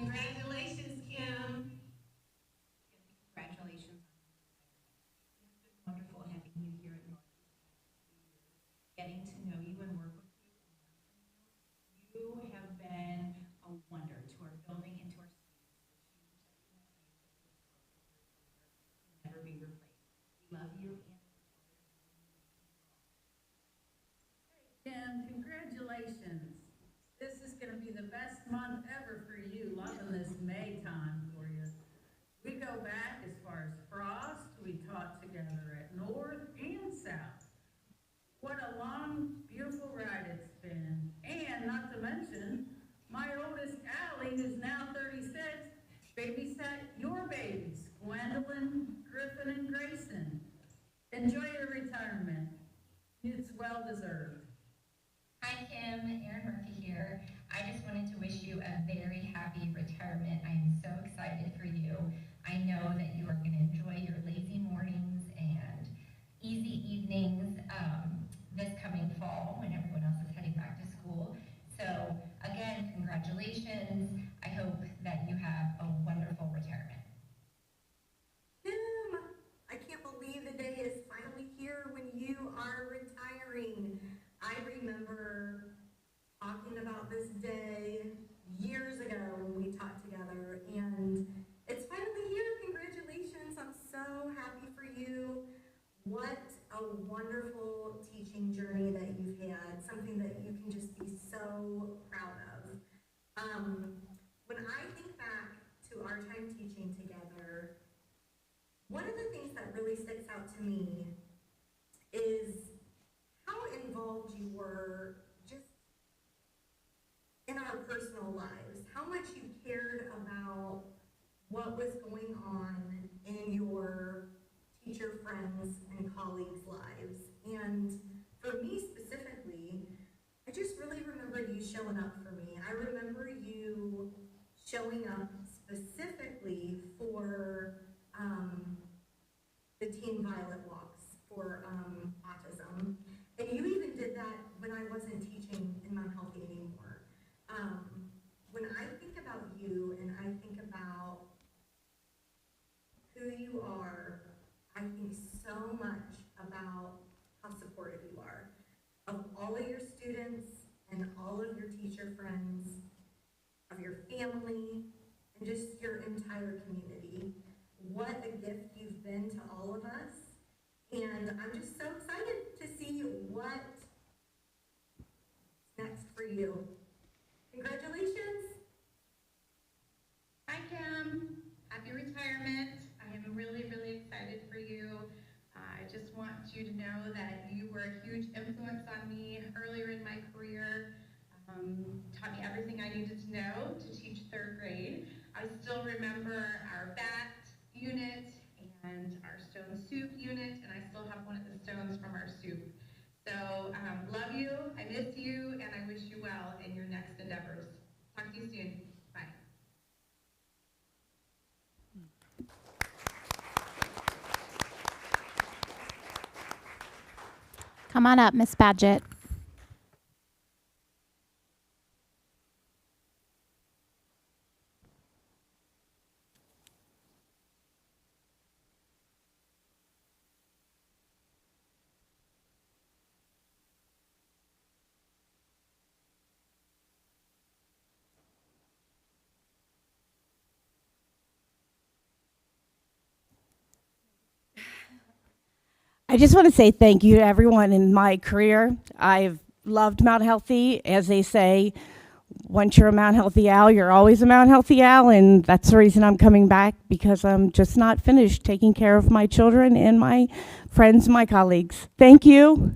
Congratulations, Kim. Congratulations on your retirement. It's been wonderful having you here at North these past 2 years, getting to know you and work with you and learn from you. You have been a wonder to our building and to our students. The change that you have made with this growth of your career will never be replaced. We love you and look forward to having you in the fall. Kim, congratulations. This is going to be the best month ever for you, loving this May time for you. We go back as far as Frost. We taught together at North and South. What a long, beautiful ride it's been. And not to mention, my oldest Allie, who's now 36, babysat your babies, Gwendolyn, Griffin, and Grayson. Enjoy your retirement. It's well deserved. Hi, Kim. Erin Murphy here. I just wanted to wish you a very happy retirement. I am so excited for you. I know that you are going to enjoy your lazy mornings and easy evenings this coming fall when everyone else about this day years ago when we taught together, and it's finally here. Congratulations. I'm so happy for you. What a wonderful teaching journey that you've had, something that you can just be so proud of. When I think back to our time teaching together, one of the things that really sticks out to me is how involved you were just in our personal lives, how much you cared about what was going on in your teacher friends and colleagues' lives. And for me specifically, I just really remember you showing up for me. I remember you showing up specifically for the Teen Violet walks for autism. And you even did that when I wasn't teaching in Mount Healthy anymore. When I think about you and I think about who you are, I think so much about how supportive you are of all of your students and all of your teacher friends, of your family, and just your entire community. What a gift you've been to all of us. And I'm just so excited to see what's next for you. Congratulations. Hi, Kim. Happy retirement. I am really, really excited for you. I just want you to know that you were a huge influence on me earlier in my career. Taught me everything I needed to know to teach third grade. I still remember our bat unit and our stone soup unit, and I still have one of the stones from our soup. So love you, I miss you, and I wish you well in your next endeavors. Talk to you soon. Bye. Come on up, Miss Badgett. I just want to say thank you to everyone in my career. I've loved Mount Healthy. As they say, once you're a Mount Healthy Al, you're always a Mount Healthy Al, and that's the reason I'm coming back, because I'm just not finished taking care of my children and my friends and my colleagues. Thank you.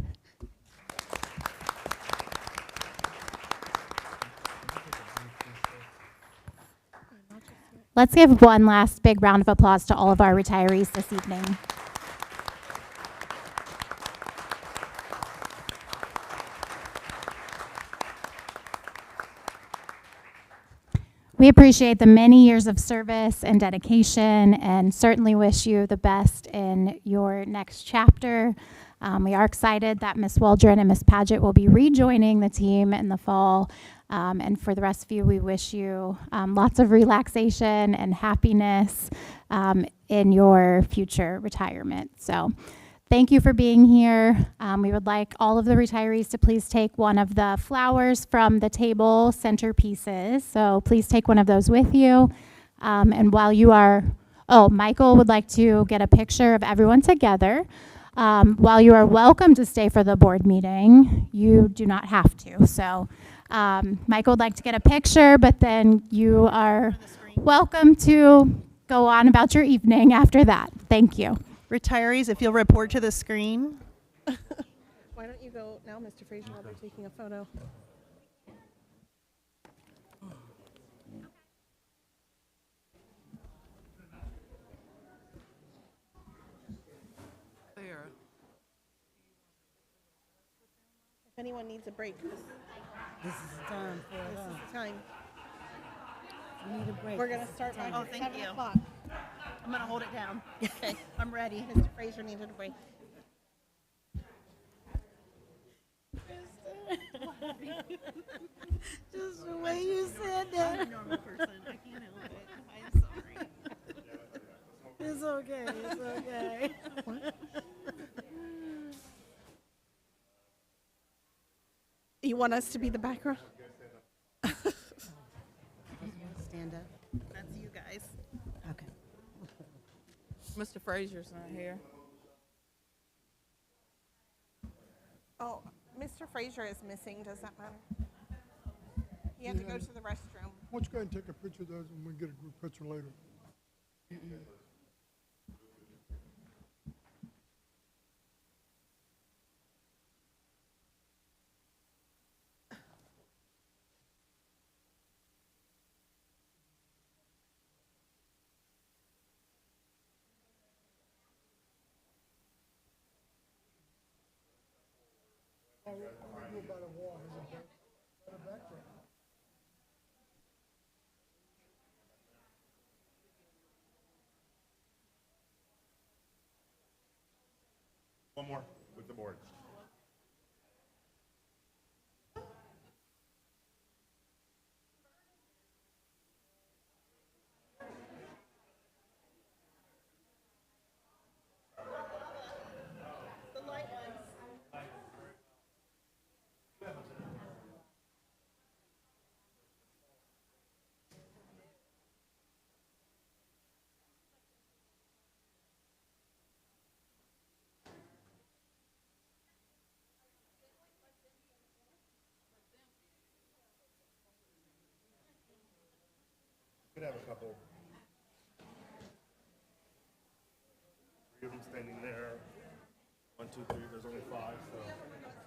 Let's give one last big round of applause to all of our retirees this evening. We appreciate the many years of service and dedication, and certainly wish you the best in your next chapter. We are excited that Ms. Waldron and Ms. Paget will be rejoining the team in the fall. And for the rest of you, we wish you lots of relaxation and happiness in your future retirement. So thank you for being here. We would like all of the retirees to please take one of the flowers from the table centerpieces. So please take one of those with you. And while you are, Michael would like to get a picture of everyone together. While you are welcome to stay for the board meeting, you do not have to. So Michael would like to get a picture, but then you are welcome to go on about your evening after that. Thank you. Retirees, if you'll report to the screen. Why don't you go now, Mr. Frazier, while they're taking a photo. There. If anyone needs a break, this This is the time for it. is the time. We need a break. We're going to start by 7 o'clock. I'm going to hold it down. Okay, I'm ready. Mr. Frazier needed a break. Just the way you said that. I'm a normal person. I can't help it. I'm sorry. It's okay. It's okay. You want us to be the background? Mr. Frazier's not here. Oh, Mr. Frazier is missing. Does that matter? He had to go to the restroom. Why don't you go ahead and take a picture of those and we can get a group picture later. One more with the board. The light ones. Could have a couple. Three of them standing there. 1, 2, 3. There's only 5, so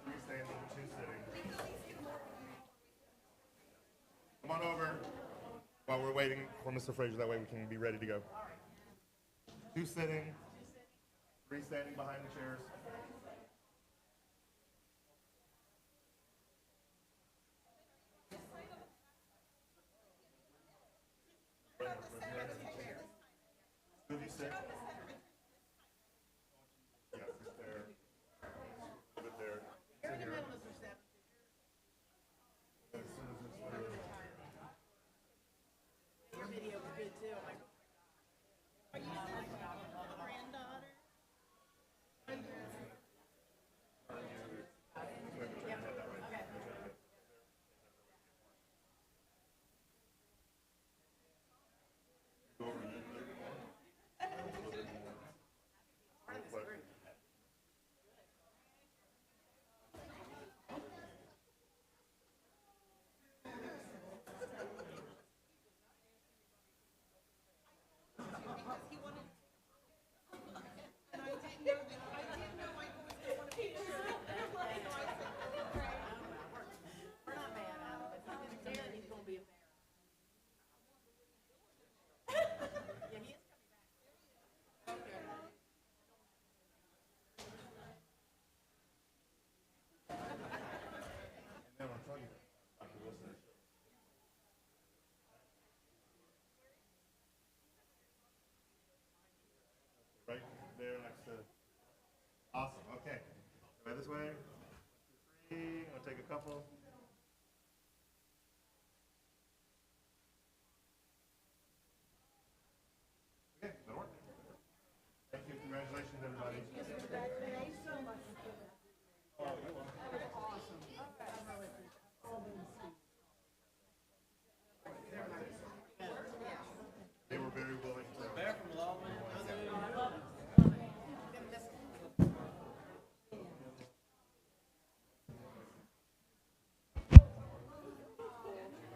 3 standing, 2 sitting. Come on over while we're waiting for Mr. Frazier. That way we can be ready to go. 2 sitting, 3 standing behind the chairs. Who do you sit? Yeah, sit there. A bit there. Sit here. As soon as it's through. Your video was good too. Are you granddaughter? Right there next to. Awesome. Okay. Right this way. 1, 2, 3. I'll take a couple. Okay, that'll work. Thank you. Congratulations, everybody. Oh, you're welcome. They were very willing to.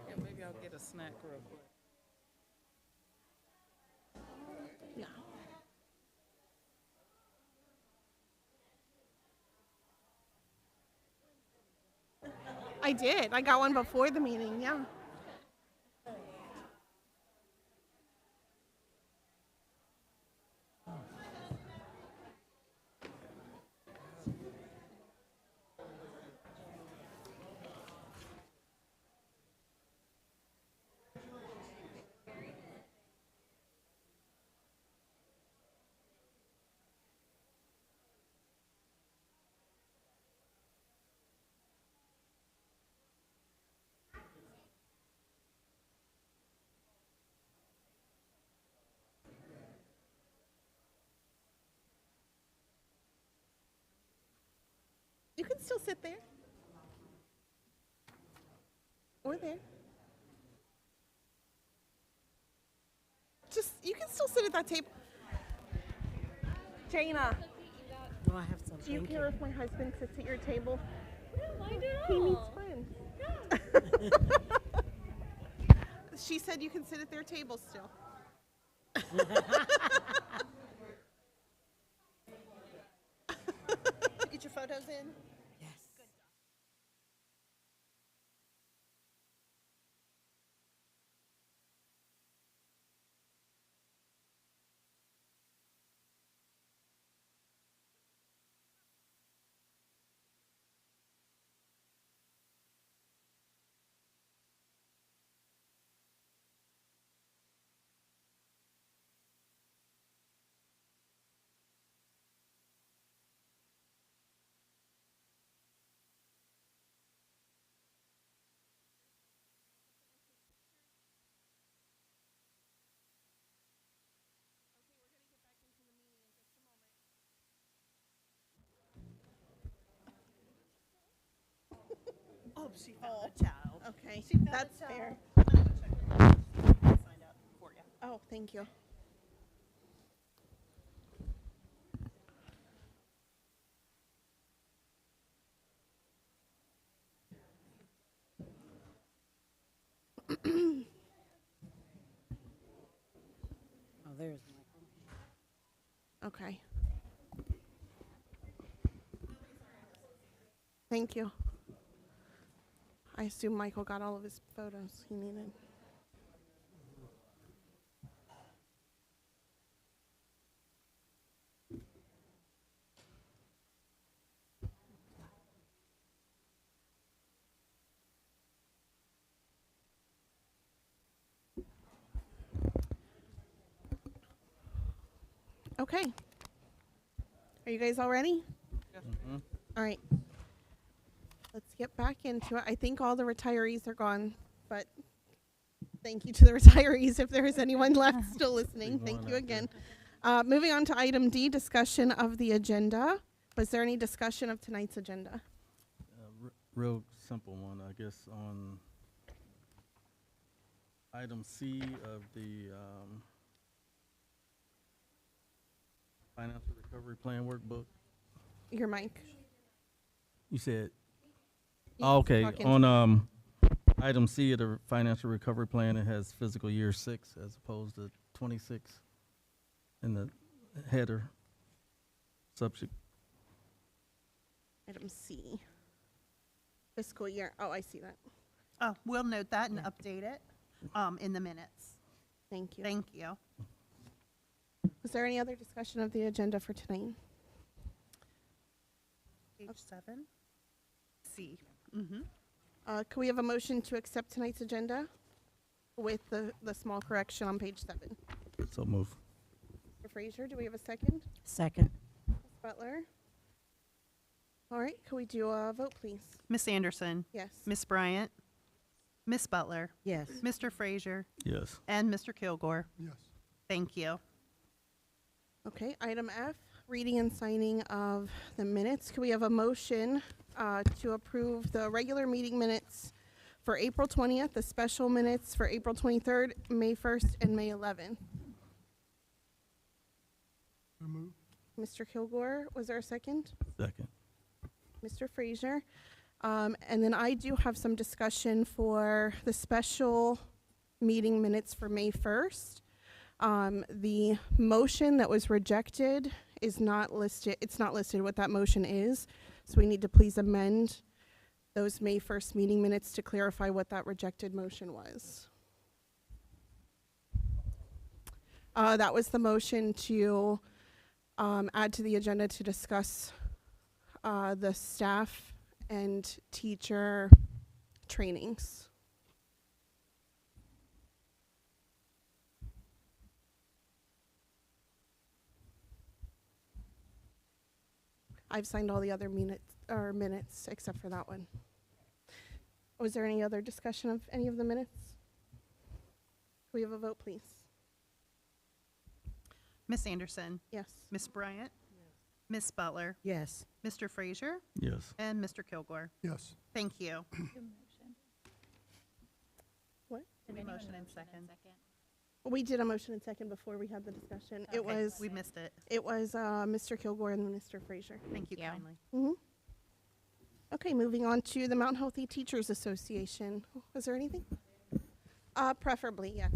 Yeah, maybe I'll get a snack real quick. No. I did. I got one before the meeting, yeah. You can still sit there. Or there. Just, you can still sit at that table. Jana, No, I have some. do you Thank care if my husband sits at your table? I don't mind at He meets all. friends. She said you can sit at their table still. Get your photos in? Yes. Oh, she found Oh, a child. Okay, that's fair. Oh, thank you. Oh, there's Michael. Okay. Thank you. I assume Michael got all of his photos he needed. Okay. Are you guys all ready? All right. Let's get back into it. I think all the retirees are gone, but thank you to the retirees if there is anyone left still listening. Thank you again. Moving on to item D, discussion of the agenda. Was there any discussion of tonight's agenda? Real simple one, I guess, on item C of the financial recovery plan workbook. Your mic. You said, You oh, can okay, talk into on item C of the financial recovery plan, it has fiscal year 6 as opposed to 26 in the header subject. Item C. Fiscal year. Oh, I see that. Oh, we'll note that and update it in the minutes. Thank you. Thank you. Was there any other discussion of the agenda for tonight? Page 7. C. Can we have a motion to accept tonight's agenda with the small correction on page 7? So move. Mr. Frazier, do we have a second? Second. Ms. Butler? All right, can we do a vote, please? Miss Anderson? Yes. Miss Bryant? Miss Butler? Yes. Mr. Frazier? Yes. And Mr. Kilgore? Yes. Thank you. Okay, item F, reading and signing of the minutes. Can we have a motion to approve the regular meeting minutes for April 20th, the special minutes for April 23rd, May 1st, and May 11th? So moved. Mr. Kilgore, was there a second? Second. Mr. Frazier. And then I do have some discussion for the special meeting minutes for May 1st. The motion that was rejected is not listed. It's not listed what that motion is. So we need to please amend those May 1st meeting minutes to clarify what that rejected motion was. That was the motion to add to the agenda to discuss the staff and teacher trainings. I've signed all the other minutes except for that one. Was there any other discussion of any of the minutes? Can we have a vote, please? Miss Anderson? Yes. Miss Bryant? Miss Butler? Yes. Mr. Frazier? Yes. And Mr. Kilgore? Yes. Thank you. What? Motion and second. We did a motion and second before we had the discussion. It Okay, was, we missed it. it was Mr. Kilgore and Mr. Frazier. Thank you kindly. Mm-hmm. Okay, moving on to the Mount Healthy Teachers Association. Was there anything? Preferably, yes.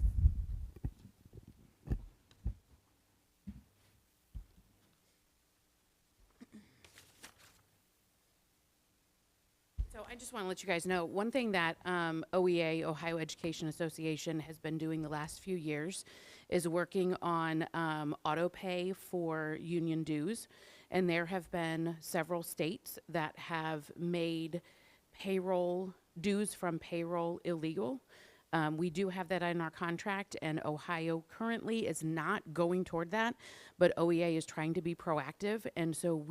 So I just want to let you guys know, one thing that OEA, Ohio Education Association, has been doing the last few years is working on auto pay for union dues. And there have been several states that have made payroll dues from payroll illegal. We do have that in our contract, and Ohio currently is not going toward that, but OEA is trying to be proactive, and so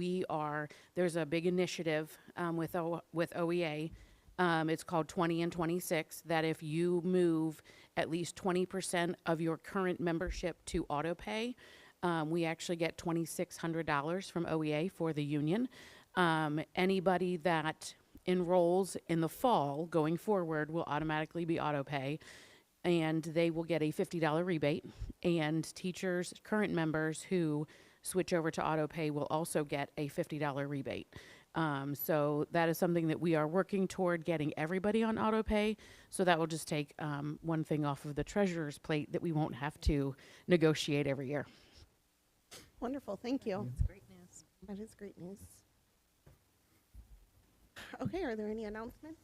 there's a big initiative with OEA. It's called 20 and 26, that if you move at least 20% of your current membership to auto pay, we actually get $2,600 from OEA for the union. Anybody that enrolls in the fall going forward will automatically be auto pay, and they will get a $50 rebate. And teachers, current members who switch over to auto pay will also get a $50 rebate. So that is something that we are working toward, getting everybody on auto pay. So that will just take one thing off of the treasurer's plate that we won't have to negotiate every year. Wonderful, thank you. That's great news. That is great news. Okay, are there any announcements?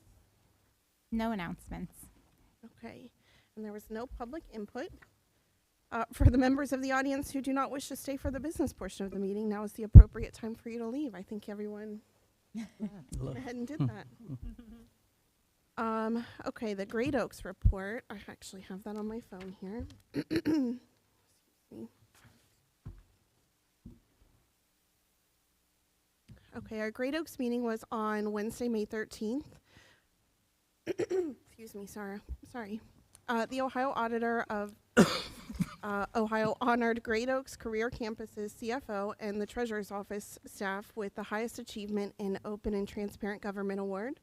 No announcements. Okay, and there was no public input. For the members of the audience who do not wish to stay for the business portion of the meeting, now is the appropriate time for you to leave. I think everyone went ahead and did that. Okay, the Great Oaks report. I actually have that on my phone here. Excuse me. Okay, our Great Oaks meeting was on Wednesday, May 13th. Excuse me, sorry. The Ohio Auditor of Ohio honored Great Oaks Career Campus's CFO and the Treasurer's Office staff with the highest achievement in Open and Transparent Government Award.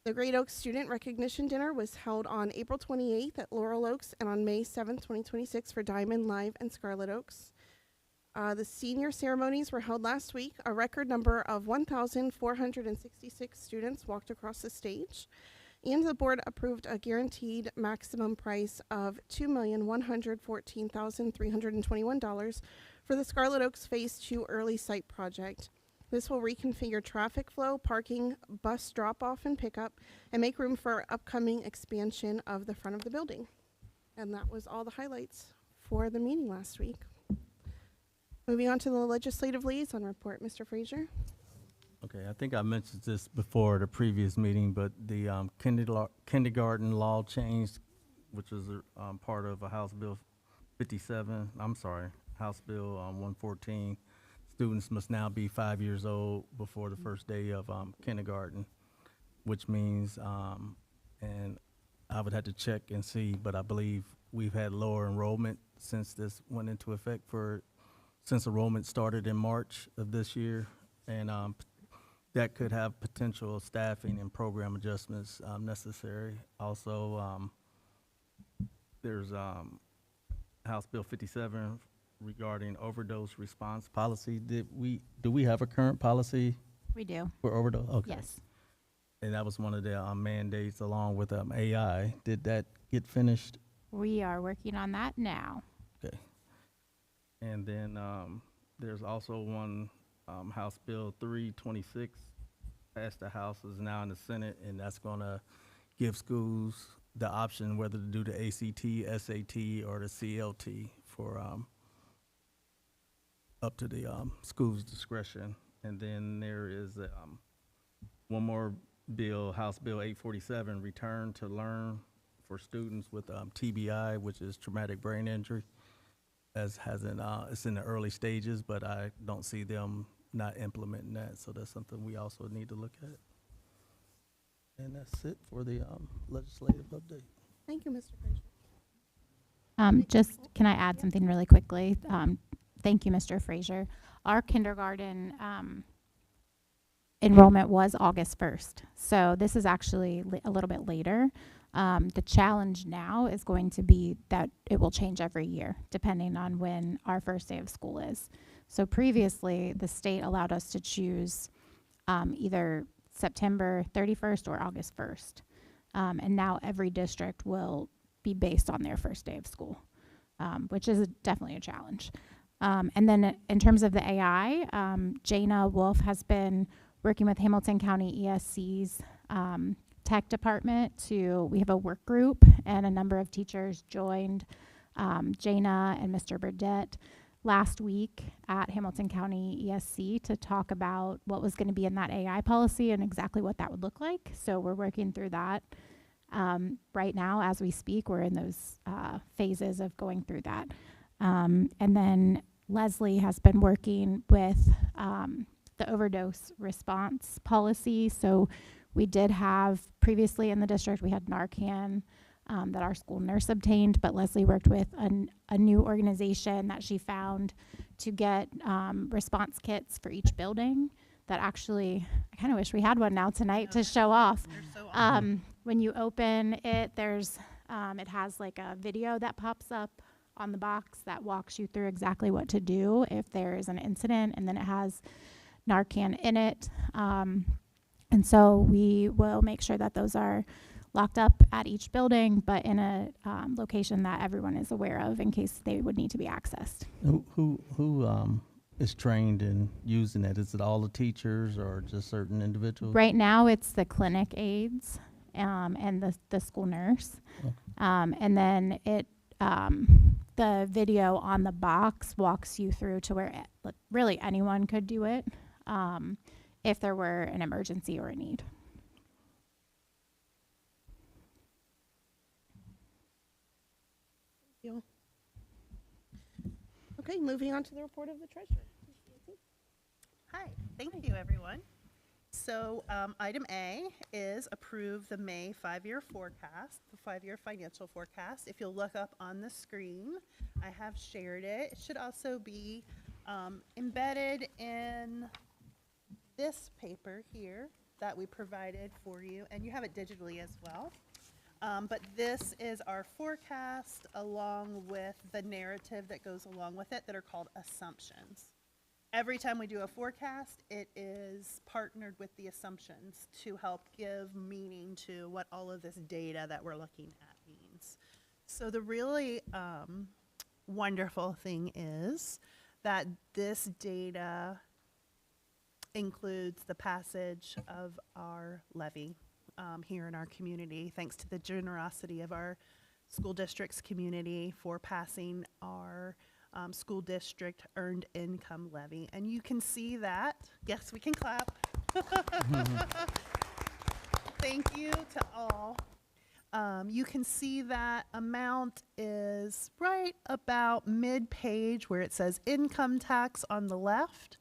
The Great Oaks Student Recognition Dinner was held on April 28th at Laurel Oaks and on May 7th, 2026 for Diamond, Live, and Scarlet Oaks. The senior ceremonies were held last week. A record number of 1,466 students walked across the stage, and the board approved a guaranteed maximum price of $2,114,321 for the Scarlet Oaks Phase 2 Early Site Project. This will reconfigure traffic flow, parking, bus drop-off and pickup, and make room for upcoming expansion of the front of the building. And that was all the highlights for the meeting last week. Moving on to the legislative liaison report, Mr. Frazier. Okay, I think I mentioned this before the previous meeting, but the kindergarten law changed, which was part of a House Bill 114. Students must now be 5 years old before the first day of kindergarten, which means, and I would have to check and see, but I believe we've had lower enrollment since this went into effect since enrollment started in March of this year, and that could have potential staffing and program adjustments necessary. Also, there's House Bill 57 regarding overdose response policy. Do we have a current policy? We do. For overdose? Okay. Yes. And that was one of the mandates along with AI. Did that get finished? We are working on that now. Okay. And then there's also one House Bill 326 passed the House, is now in the Senate, and that's going to give schools the option whether to do the ACT, SAT, or the CLT for up to the school's discretion. And then there is one more bill, House Bill 847, Return to Learn for students with TBI, which is traumatic brain injury. It's in the early stages, but I don't see them not implementing that, so that's something we also need to look at. And that's it for the legislative update. Thank you, Mr. Frazier. Can I add something really quickly? Thank you, Mr. Frazier. Our kindergarten enrollment was August 1st, so this is actually a little bit later. The challenge now is going to be that it will change every year, depending on when our first day of school is. So previously, the state allowed us to choose either September 31st or August 1st. And now every district will be based on their first day of school, which is definitely a challenge. And then in terms of the AI, Jana Wolf has been working with Hamilton County ESC's tech department we have a work group, and a number of teachers joined Jana and Mr. Burdett last week at Hamilton County ESC to talk about what was going to be in that AI policy and exactly what that would look like. So we're working through that right now as we speak. We're in those phases of going through that. And then Leslie has been working with the overdose response policy. So we did have previously in the district, we had Narcan that our school nurse obtained, but Leslie worked with a new organization that she found to get response kits for each building that actually, I kind of wish we had one now tonight to show off. So awesome. When you open it, it has like a video that pops up on the box that walks you through exactly what to do if there is an incident, and then it has Narcan in it. And so we will make sure that those are locked up at each building, but in a location that everyone is aware of in case they would need to be accessed. Who is trained in using it? Is it all the teachers or just certain individuals? Right now, it's the clinic aides and the school nurse. Okay. And then the video on the box walks you through to where really anyone could do it if there were an emergency or a need. Thank you. Okay, moving on to the report of the treasurer. Hi, thank you, everyone. So item A is approve the May 5-year forecast, the 5-year financial forecast. If you'll look up on the screen, I have shared it. It should also be embedded in this paper here that we provided for you, and you have it digitally as well. But this is our forecast along with the narrative that goes along with it that are called assumptions. Every time we do a forecast, it is partnered with the assumptions to help give meaning to what all of this data that we're looking at means. So the really wonderful thing is that this data includes the passage of our levy here in our community, thanks to the generosity of our school district's community for passing our school district earned income levy. And you can see that. Yes, we can clap. Thank you to all. You can see that amount is right about mid-page where it says income tax on the left.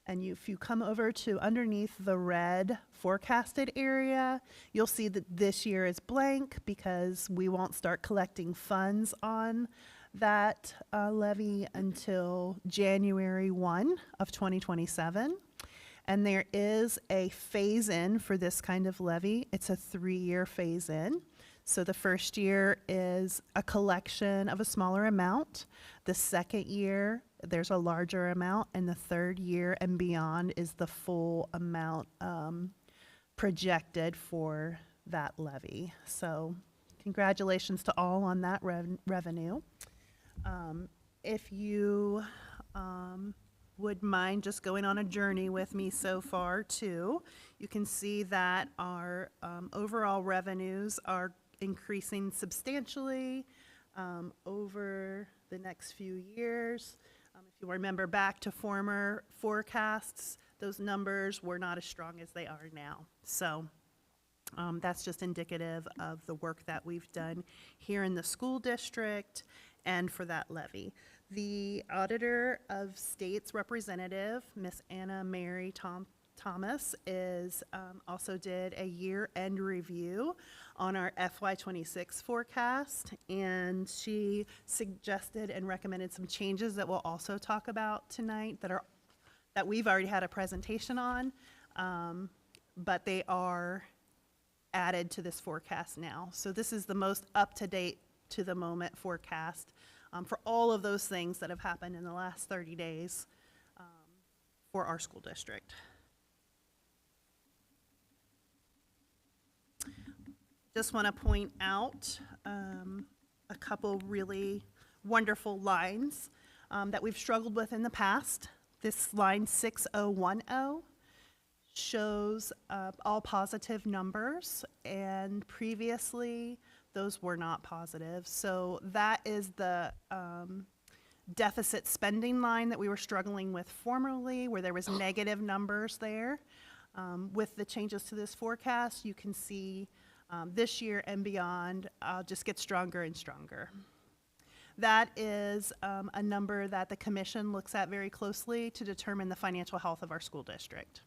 And if you come over to underneath the red forecasted area, you'll see that this year is blank because we won't start collecting funds on that levy until January 1 of 2027. And there is a phase-in for this kind of levy. It's a 3-year phase-in. So the first year is a collection of a smaller amount. The second year, there's a larger amount. And the third year and beyond is the full amount projected for that levy. So congratulations to all on that revenue. If you would mind just going on a journey with me so far too, you can see that our overall revenues are increasing substantially over the next few years. If you remember back to former forecasts, those numbers were not as strong as they are now. So that's just indicative of the work that we've done here in the school district and for that levy. The Auditor of State's representative, Miss Anna Mary Thomas, also did a year-end review on our FY26 forecast, and she suggested and recommended some changes that we'll also talk about tonight that we've already had a presentation on, but they are added to this forecast now. So this is the most up-to-date, to-the-moment forecast for all of those things that have happened in the last 30 days for our school district. Just want to point out a couple really wonderful lines that we've struggled with in the past. This line 6010 shows all positive numbers, and previously those were not positive. So that is the deficit spending line that we were struggling with formerly, where there was negative numbers there. With the changes to this forecast, you can see this year and beyond just get stronger and stronger. That is a number that the commission looks at very closely to determine the financial health of our school district.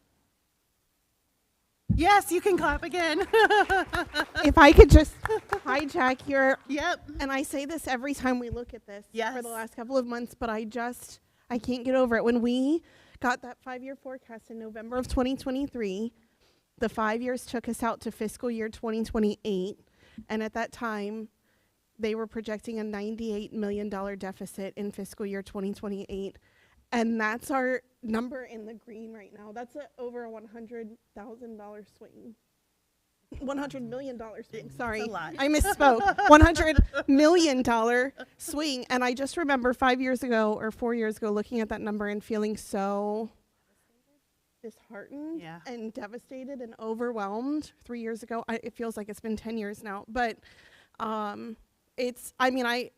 Yes, you can clap again. If I could just hijack your, yep. And I say this every time we look at this Yes. for the last couple of months, but I can't get over it. When we got that 5-year forecast in November of 2023, the 5 years took us out to fiscal year 2028. And at that time, they were projecting a $98 million deficit in fiscal year 2028. And that's our number in the green right now. That's over a $100,000 swing. $100 million swing, sorry. It's a lot. I misspoke. $100 million swing. And I just remember 5 years ago or 4 years ago looking at that number and feeling so disheartened and devastated and overwhelmed 3 years ago. It feels like it's been 10 years now. But when I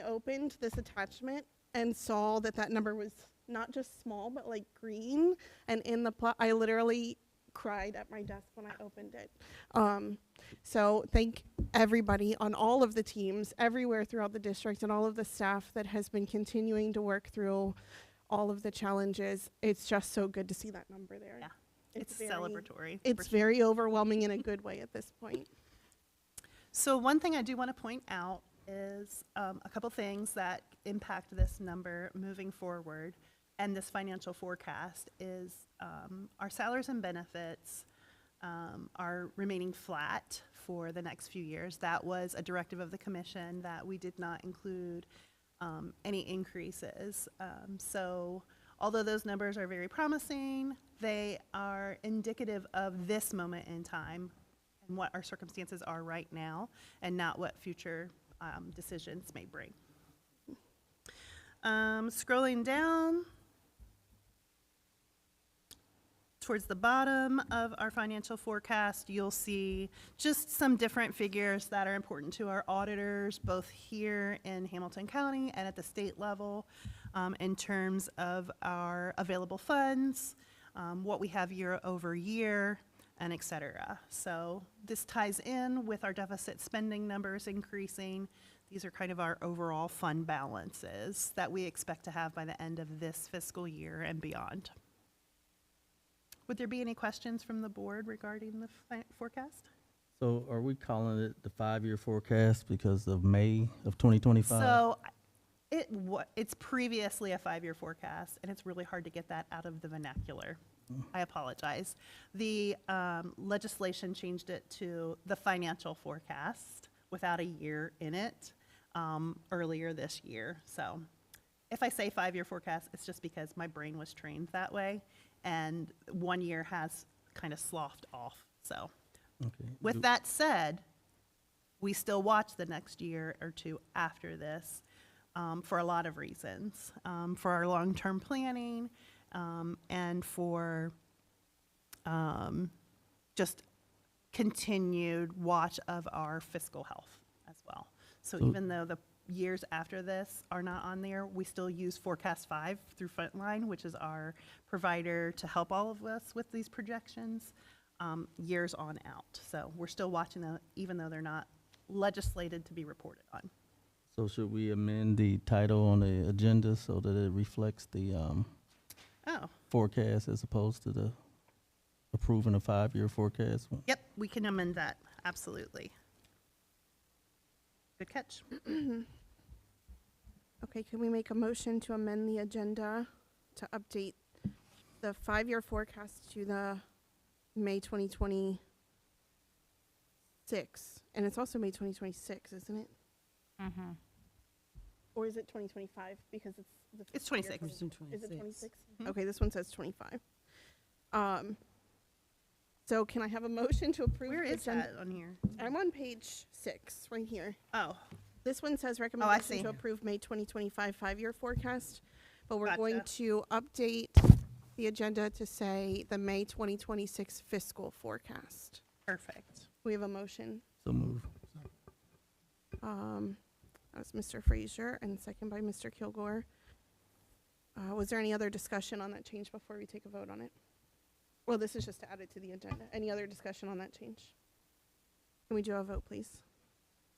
opened this attachment and saw that number was not just small, but like green, and in the plot, I literally cried at my desk when I opened it. So thank everybody on all of the teams everywhere throughout the district and all of the staff that has been continuing to work through all of the challenges. It's just so good to see that number there. Yeah, it's celebratory. It's very overwhelming in a good way at this point. So one thing I do want to point out is a couple things that impact this number moving forward and this financial forecast is our salaries and benefits are remaining flat for the next few years. That was a directive of the commission that we did not include any increases. So although those numbers are very promising, they are indicative of this moment in time and what our circumstances are right now and not what future decisions may bring. Scrolling down towards the bottom of our financial forecast, you'll see just some different figures that are important to our auditors, both here in Hamilton County and at the state level, in terms of our available funds, what we have year over year, and et cetera. So this ties in with our deficit spending numbers increasing. These are kind of our overall fund balances that we expect to have by the end of this fiscal year and beyond. Would there be any questions from the board regarding the forecast? So are we calling it the 5-year forecast because of May of 2025? So it's previously a 5-year forecast, and it's really hard to get that out of the vernacular. I apologize. The legislation changed it to the financial forecast without a year in it earlier this year. So if I say 5-year forecast, it's just because my brain was trained that way, and 1 year has kind of sloughed off. So with that said, we still watch the next year or two after this for a lot of reasons, for our long-term planning, and for just continued watch of our fiscal health as well. So even though the years after this are not on there, we still use Forecast 5 through Frontline, which is our provider to help all of us with these projections years on out. So we're still watching them, even though they're not legislated to be reported on. So should we amend the title on the agenda so that it reflects the forecast as opposed to the approving a 5-year forecast? Yep, we can amend that, absolutely. Good catch. Okay, can we make a motion to amend the agenda to update the 5-year forecast to the May 2020 2026, and it's also May 2026, isn't it? Mm-hmm. Or is it 2025? Because it's the It's fiscal year 26. 20 Is it 26? Mhm. Okay, this one says 25. So can I have a motion to approve? Where the is agenda- that on here? I'm on page 6, right here. Oh, This one says see. recommendation to approve May 2025 5-year forecast, but we're going Gotcha. to update the agenda to say the May 2026 fiscal forecast. perfect. We have a motion. So move. That was Mr. Frazier and second by Mr. Kilgore. Was there any other discussion on that change before we take a vote on it? Well, this is just to add it to the agenda. Any other discussion on that change? Can we do a vote, please?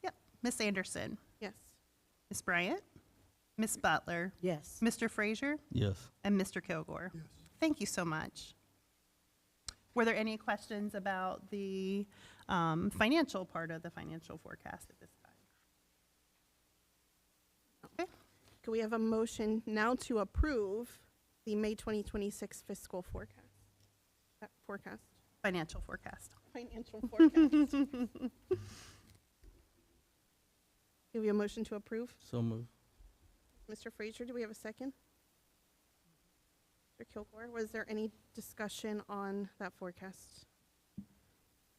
Yep. Miss Anderson, Yes. Miss Bryant, Miss Butler, Yes. Mr. Frazier, Yes. and Mr. Kilgore. Yes. Thank you so much. Were there any questions about the financial part of the financial forecast at this time? Okay. Can we have a motion now to approve the May 2026 fiscal forecast? Forecast. Financial forecast. Financial forecast. Give you a motion to approve? So move. Mr. Frazier, do we have a second? Mr. Kilgore, was there any discussion on that forecast?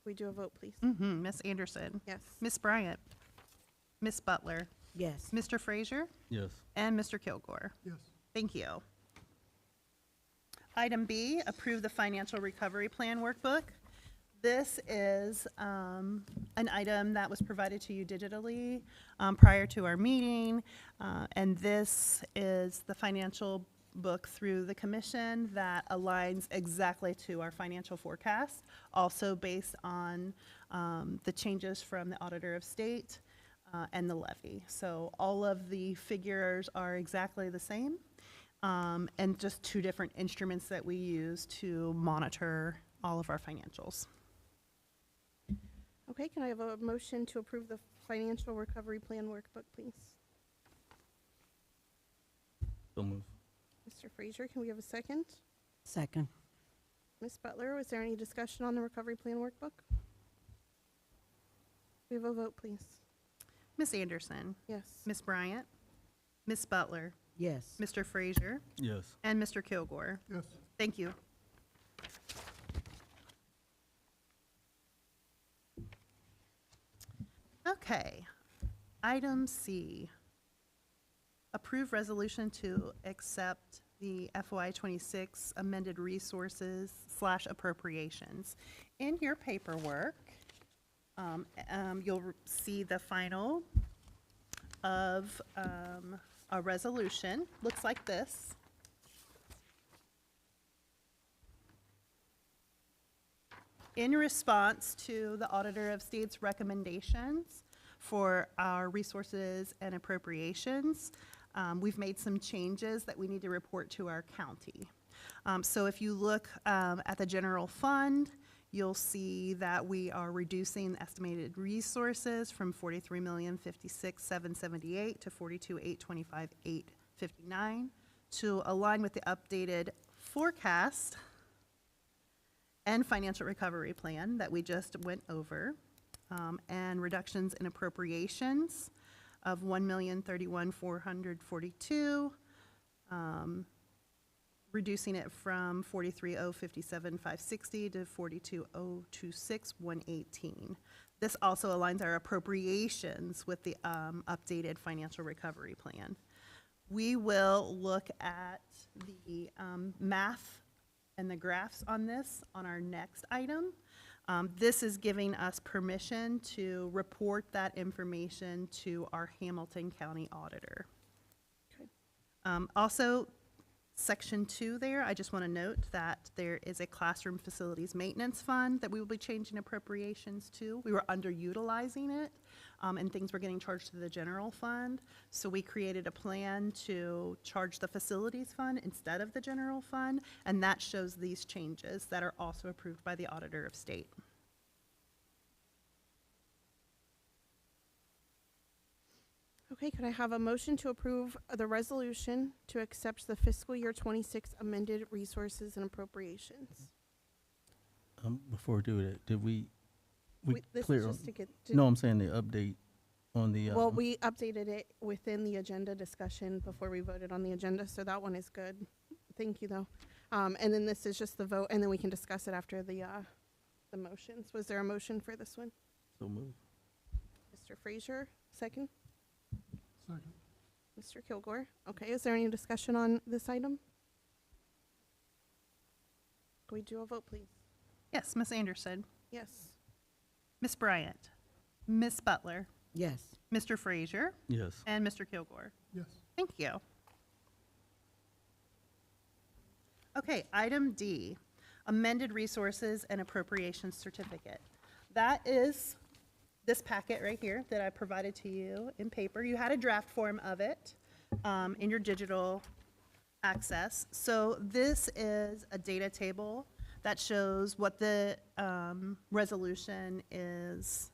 We do a vote, please. Mm-hmm. Miss Anderson, Yes. Miss Bryant, Miss Butler, Yes. Mr. Frazier, Yes. and Mr. Kilgore. Yes. Thank you. Item B, approve the financial recovery plan workbook. This is an item that was provided to you digitally prior to our meeting, and this is the financial book through the commission that aligns exactly to our financial forecast, also based on the changes from the Auditor of State and the levy. So all of the figures are exactly the same, and just two different instruments that we use to monitor all of our financials. Okay, can I have a motion to approve the financial recovery plan workbook, please? So move. Mr. Frazier, can we have a second? Second. Ms. Butler, was there any discussion on the recovery plan workbook? We have a vote, please. Miss Anderson, Yes. Miss Bryant, Miss Butler, Yes. Mr. Frazier, Yes. and Mr. Kilgore. Yes. Thank you. Okay, item C. Approve resolution to accept the FY26 amended resources / appropriations. In your paperwork, you'll see the final of a resolution. Looks like this. In response to the Auditor of State's recommendations for our resources and appropriations, we've made some changes that we need to report to our county. So if you look at the general fund, you'll see that we are reducing the estimated resources from $43,056,778 to $42,825,859 to align with the updated forecast and financial recovery plan that we just went over, and reductions in appropriations of $1,031,442, reducing it from $43,057,560 to $42,026,118. This also aligns our appropriations with the updated financial recovery plan. We will look at the math and the graphs on this on our next item. This is giving us permission to report that information to our Hamilton County Auditor. Okay. Also, Section 2 there, I just want to note that there is a classroom facilities maintenance fund that we will be changing appropriations to. We were underutilizing it, and things were getting charged to the general fund. So we created a plan to charge the facilities fund instead of the general fund, and that shows these changes that are also approved by the Auditor of State. Okay, could I have a motion to approve the resolution to accept the fiscal year 26 amended resources and appropriations? Before we do that, did we This clear is on- just to get. No, I'm saying the update on the. Well, we updated it within the agenda discussion before we voted on the agenda, so that one is good. Thank you, though. And then this is just the vote, and then we can discuss it after the motions. Was there a motion for this one? So move. Mr. Frazier, second? Second. Mr. Kilgore? Okay, is there any discussion on this item? Can we do a vote, please? Yes, Ms. Anderson, Yes. Ms. Bryant, Ms. Butler, Yes. Mr. Frazier, Yes. and Mr. Kilgore. Yes. Thank you. Okay, item D, amended resources and appropriations certificate. That is this packet right here that I provided to you in paper. You had a draft form of it in your digital access. So this is a data table that shows what the resolution is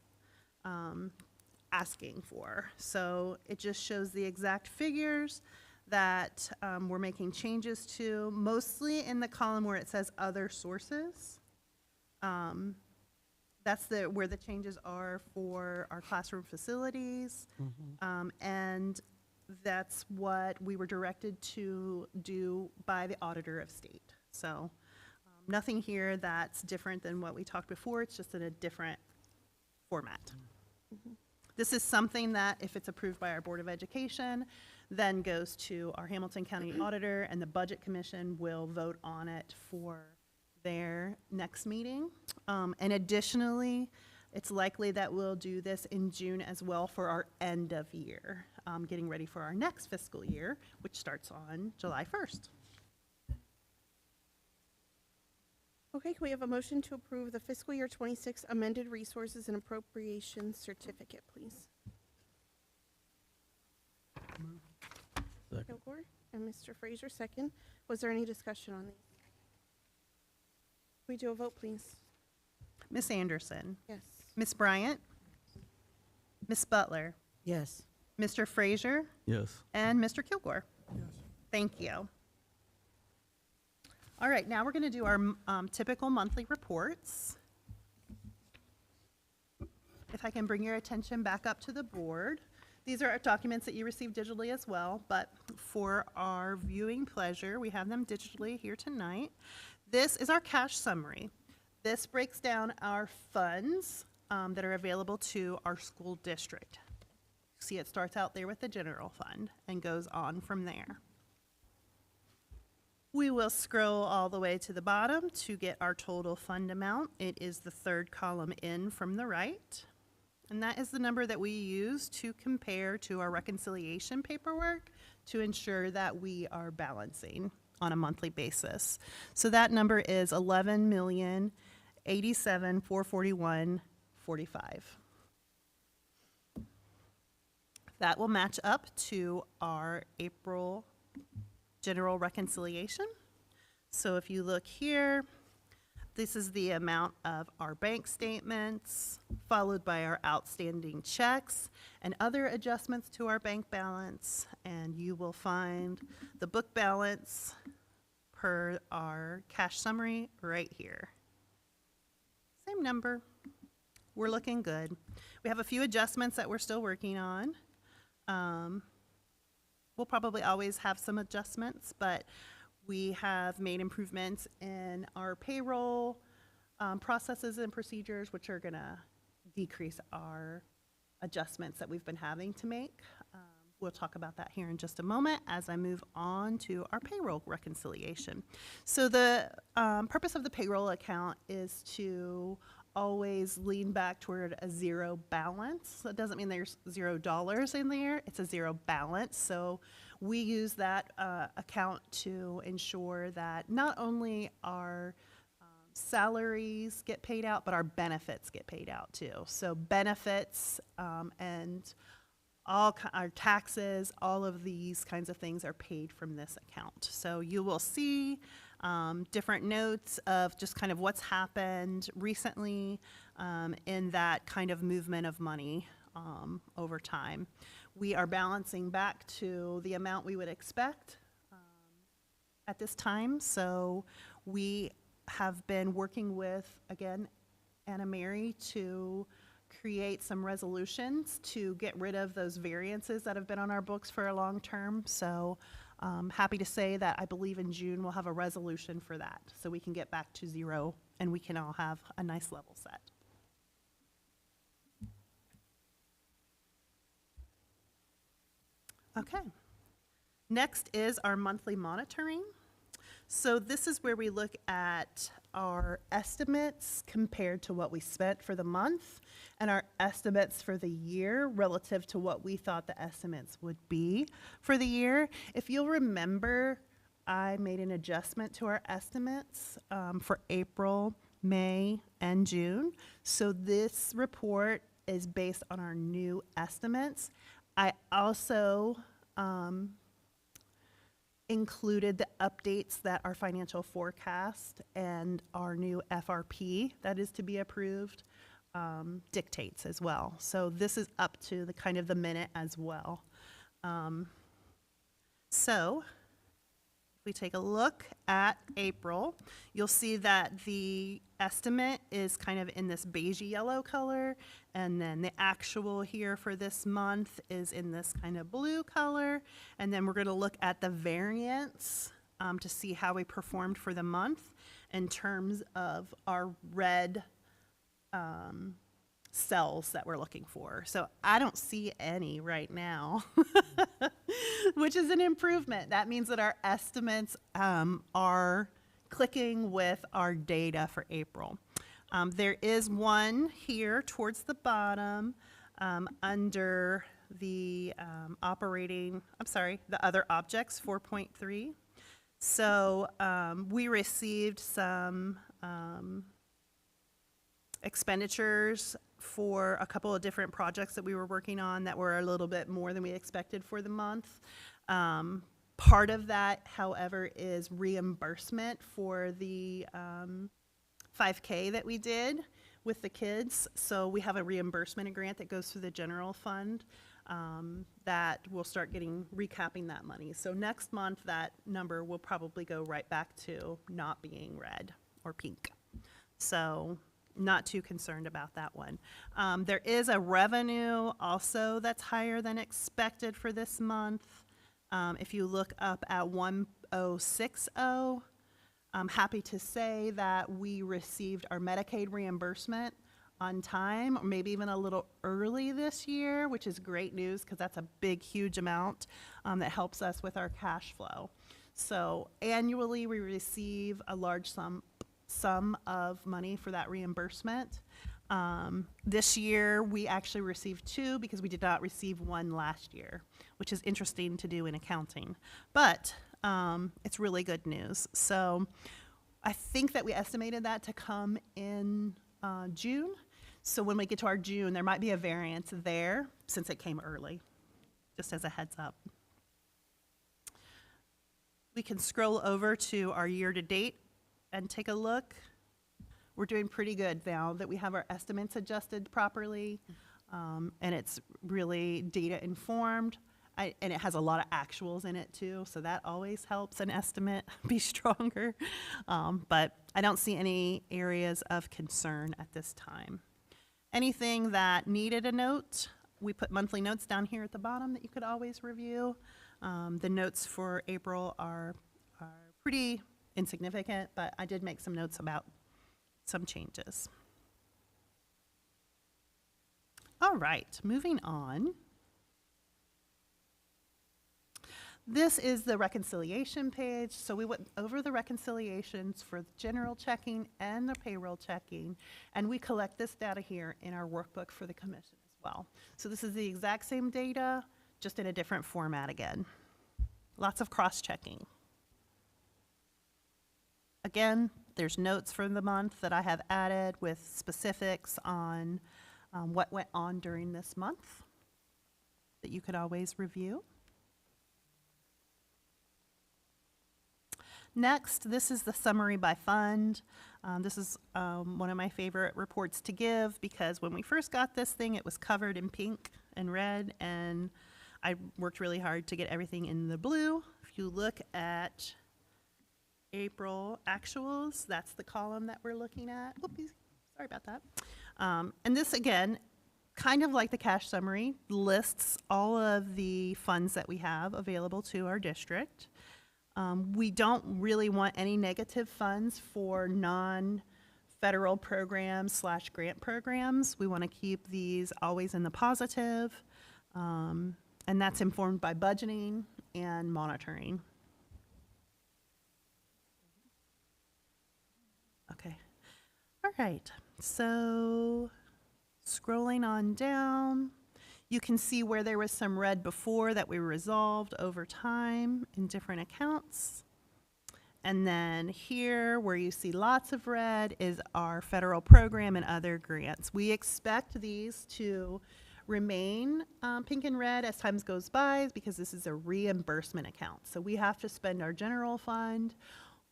asking for. So it just shows the exact figures that we're making changes to, mostly in the column where it says other sources. That's where the changes are for our classroom facilities. And that's what we were directed to do by the Auditor of State. So nothing here that's different than what we talked before. It's just in a different format. This is something that, if it's approved by our Board of Education, then goes to our Hamilton County Auditor, and the Budget Commission will vote on it for their next meeting. And additionally, it's likely that we'll do this in June as well for our end of year, getting ready for our next fiscal year, which starts on July 1st. Okay, can we have a motion to approve the fiscal year 26 amended resources and appropriations certificate, please? Second. Kilgore and Mr. Frazier, second. Was there any discussion on these? Can we do a vote, please? Ms. Anderson, Yes. Ms. Bryant, Ms. Butler, Yes. Mr. Frazier, Yes. and Mr. Kilgore. Yes. Thank you. All right, now we're going to do our typical monthly reports. If I can bring your attention back up to the board. These are our documents that you received digitally as well, but for our viewing pleasure, we have them digitally here tonight. This is our cash summary. This breaks down our funds that are available to our school district. See, it starts out there with the general fund and goes on from there. We will scroll all the way to the bottom to get our total fund amount. It is the third column in from the right. And that is the number that we use to compare to our reconciliation paperwork to ensure that we are balancing on a monthly basis. So that number is $11,087,441.45. That will match up to our April general reconciliation. So if you look here, this is the amount of our bank statements, followed by our outstanding checks and other adjustments to our bank balance. And you will find the book balance per our cash summary right here. Same number. We're looking good. We have a few adjustments that we're still working on. We'll probably always have some adjustments, but we have made improvements in our payroll processes and procedures, which are going to decrease our adjustments that we've been having to make. We'll talk about that here in just a moment as I move on to our payroll reconciliation. So the purpose of the payroll account is to always lean back toward a zero balance. That doesn't mean there's $0 in there, it's a zero balance. So we use that account to ensure that not only our salaries get paid out, but our benefits get paid out too. So benefits and our taxes, all of these kinds of things are paid from this account. So you will see different notes of just kind of what's happened recently in that kind of movement of money over time. We are balancing back to the amount we would expect at this time. So we have been working with, again, Anna Mary to create some resolutions to get rid of those variances that have been on our books for a long term. So happy to say that I believe in June we'll have a resolution for that, so we can get back to 0 and we can all have a nice level set. Okay. Next is our monthly monitoring. So this is where we look at our estimates compared to what we spent for the month and our estimates for the year relative to what we thought the estimates would be for the year. If you'll remember, I made an adjustment to our estimates for April, May, and June. So this report is based on our new estimates. I also included the updates that our financial forecast and our new FRP that is to be approved dictates as well. So this is up to the kind of the minute as well. So if we take a look at April, you'll see that the estimate is kind of in this beigey yellow color, and then the actual here for this month is in this kind of blue color, and then we're going to look at the variance to see how we performed for the month in terms of our red cells that we're looking for. So I don't see any right now, which is an improvement. That means that our estimates are clicking with our data for April. There is one here towards the bottom under the the other objects, 4.3. So we received some expenditures for a couple of different projects that we were working on that were a little bit more than we expected for the month. Part of that, however, is reimbursement for the 5K that we did with the kids. So we have a reimbursement grant that goes through the general fund that will start recapping that money. So next month, that number will probably go right back to not being red or pink. So not too concerned about that one. There is a revenue also that's higher than expected for this month. If you look up at 1060, I'm happy to say that we received our Medicaid reimbursement on time, or maybe even a little early this year, which is great news because that's a big, huge amount that helps us with our cash flow. So annually, we receive a large sum of money for that reimbursement. This year, we actually received 2 because we did not receive 1 last year, which is interesting to do in accounting. But it's really good news. So I think that we estimated that to come in June. So when we get to our June, there might be a variance there since it came early, just as a heads up. We can scroll over to our year-to-date and take a look. We're doing pretty good now that we have our estimates adjusted properly, and it's really data informed. And it has a lot of actuals in it too, so that always helps an estimate be stronger. But I don't see any areas of concern at this time. Anything that needed a note, we put monthly notes down here at the bottom that you could always review. The notes for April are pretty insignificant, but I did make some notes about some changes. All right, moving on. This is the reconciliation page. So we went over the reconciliations for the general checking and the payroll checking, and we collect this data here in our workbook for the commission as well. So this is the exact same data, just in a different format again. Lots of cross-checking. Again, there's notes for the month that I have added with specifics on what went on during this month that you could always review. Next, this is the summary by fund. This is one of my favorite reports to give because when we first got this thing, it was covered in pink and red, and I worked really hard to get everything in the blue. If you look at April actuals, that's the column that we're looking at. Oops, Sorry about that. And this, again, kind of like the cash summary, lists all of the funds that we have available to our district. We don't really want any negative funds for non-federal programs / grant programs. We want to keep these always in the positive, and that's informed by budgeting and monitoring. Okay. All right. So scrolling on down, you can see where there was some red before that we resolved over time in different accounts. And then here, where you see lots of red, is our federal program and other grants. We expect these to remain pink and red as time goes by because this is a reimbursement account. So we have to spend our general fund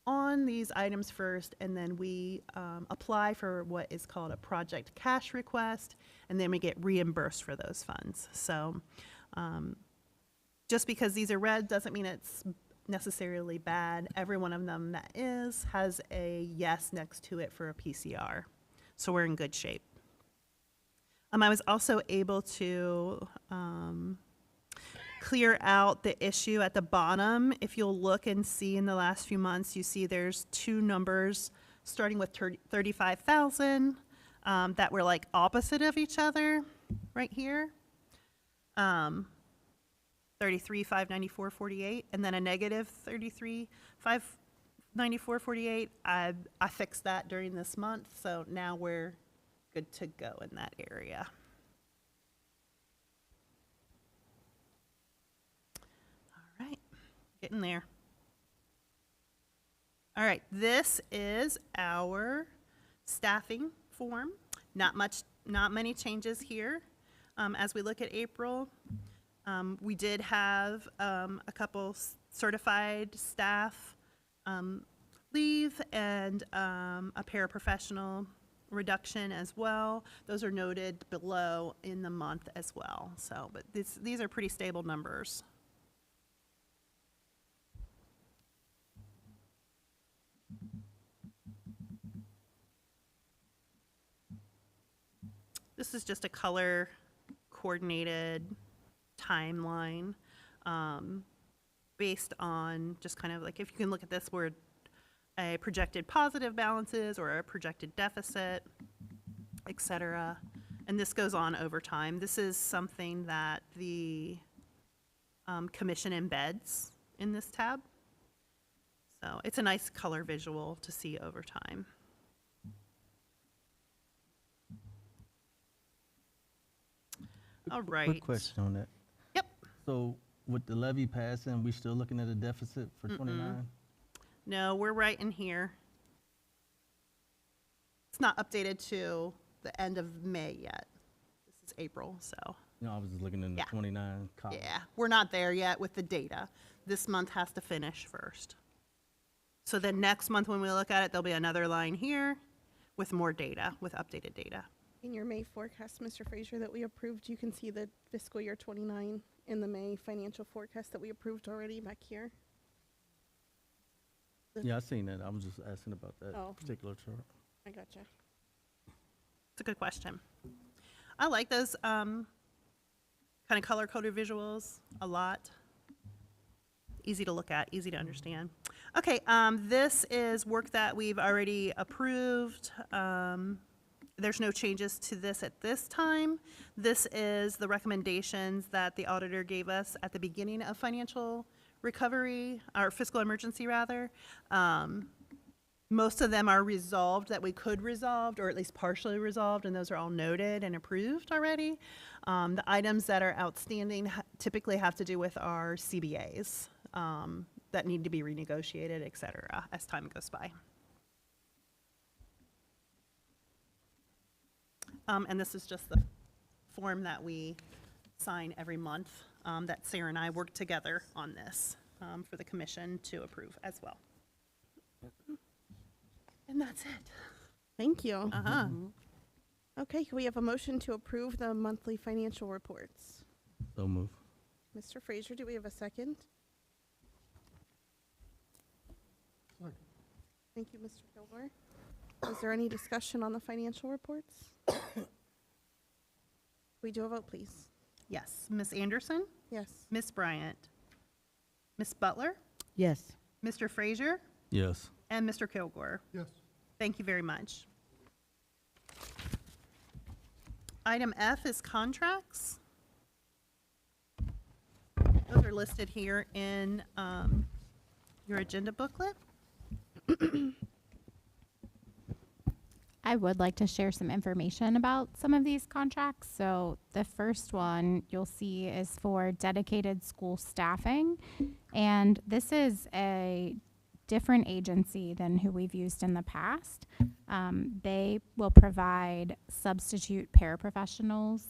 on these items first, and then we apply for what is called a project cash request, and then we get reimbursed for those funds. So just because these are red doesn't mean it's necessarily bad. Every one of them that has a yes next to it for a PCR. So we're in good shape. I was also able to clear out the issue at the bottom. If you'll look and see in the last few months, you see there's two numbers starting with 35,000 that were like opposite of each other right here. 33,594.48, and then a negative 33,594.48. I fixed that during this month, so now we're good to go in that area. All right, getting there. All right, this is our staffing form. Not many changes here. As we look at April, we did have a couple certified staff leave and a paraprofessional reduction as well. Those are noted below in the month as well. So, but these are pretty stable numbers. This is just a color coordinated timeline based on just kind of like, if you can look at this where a projected positive balances or a projected deficit, etc. And this goes on over time. This is something that the commission embeds in this tab. So it's a nice color visual to see over time. All right. Quick question on that. Yep. So with the levy passing, we still looking at a deficit for 29? No, we're right in here. It's not updated to the end of May yet. This is April, so. No, I was just looking in the 29 column. Yeah, we're not there yet with the data. This month has to finish first. So then next month when we look at it, there'll be another line here with more data, with updated data. In your May forecast, Mr. Frazier, that we approved, you can see the fiscal year 29 in the May financial forecast that we approved already back here. Yeah, I seen that. I was just asking about that Oh. particular chart. I gotcha. It's a good question. I like those kind of color-coded visuals a lot. Easy to look at, easy to understand. Okay, this is work that we've already approved. There's no changes to this at this time. This is the recommendations that the auditor gave us at the beginning of financial recovery, or fiscal emergency rather. Most of them are resolved that we could resolve, or at least partially resolved, and those are all noted and approved already. The items that are outstanding typically have to do with our CBAs that need to be renegotiated, et cetera, as time goes by. And this is just the form that we sign every month that Sarah and I work together on this for the commission to approve as well. And that's it. Thank you. Uh-huh. Okay, can we have a motion to approve the monthly financial reports? So move. Mr. Frazier, do we have a second? Thank you, Mr. Gilmore. Is there any discussion on the financial reports? We do a vote, please. Yes. Ms. Anderson? Yes. Ms. Bryant? Ms. Butler? Yes. Mr. Frazier? Yes. And Mr. Kilgore? Yes. Thank you very much. Item F is contracts. Those are listed here in your agenda booklet. I would like to share some information about some of these contracts. So the first one you'll see is for dedicated school staffing. And this is a different agency than who we've used in the past. They will provide substitute paraprofessionals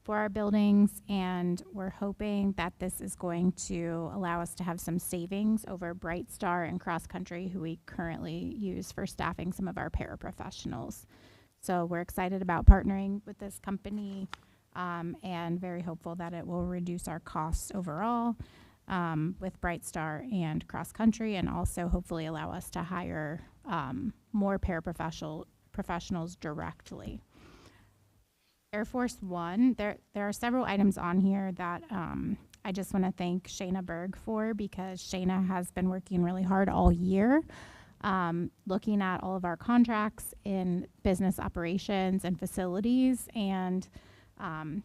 for our buildings, and we're hoping that this is going to allow us to have some savings over Bright Star and Cross Country, who we currently use for staffing some of our paraprofessionals. So we're excited about partnering with this company, and very hopeful that it will reduce our costs overall with Bright Star and Cross Country, and also hopefully allow us to hire more professionals directly. Air Force One, there are several items on here that I just want to thank Shayna Berg for, because Shayna has been working really hard all year, looking at all of our contracts in business operations and facilities, and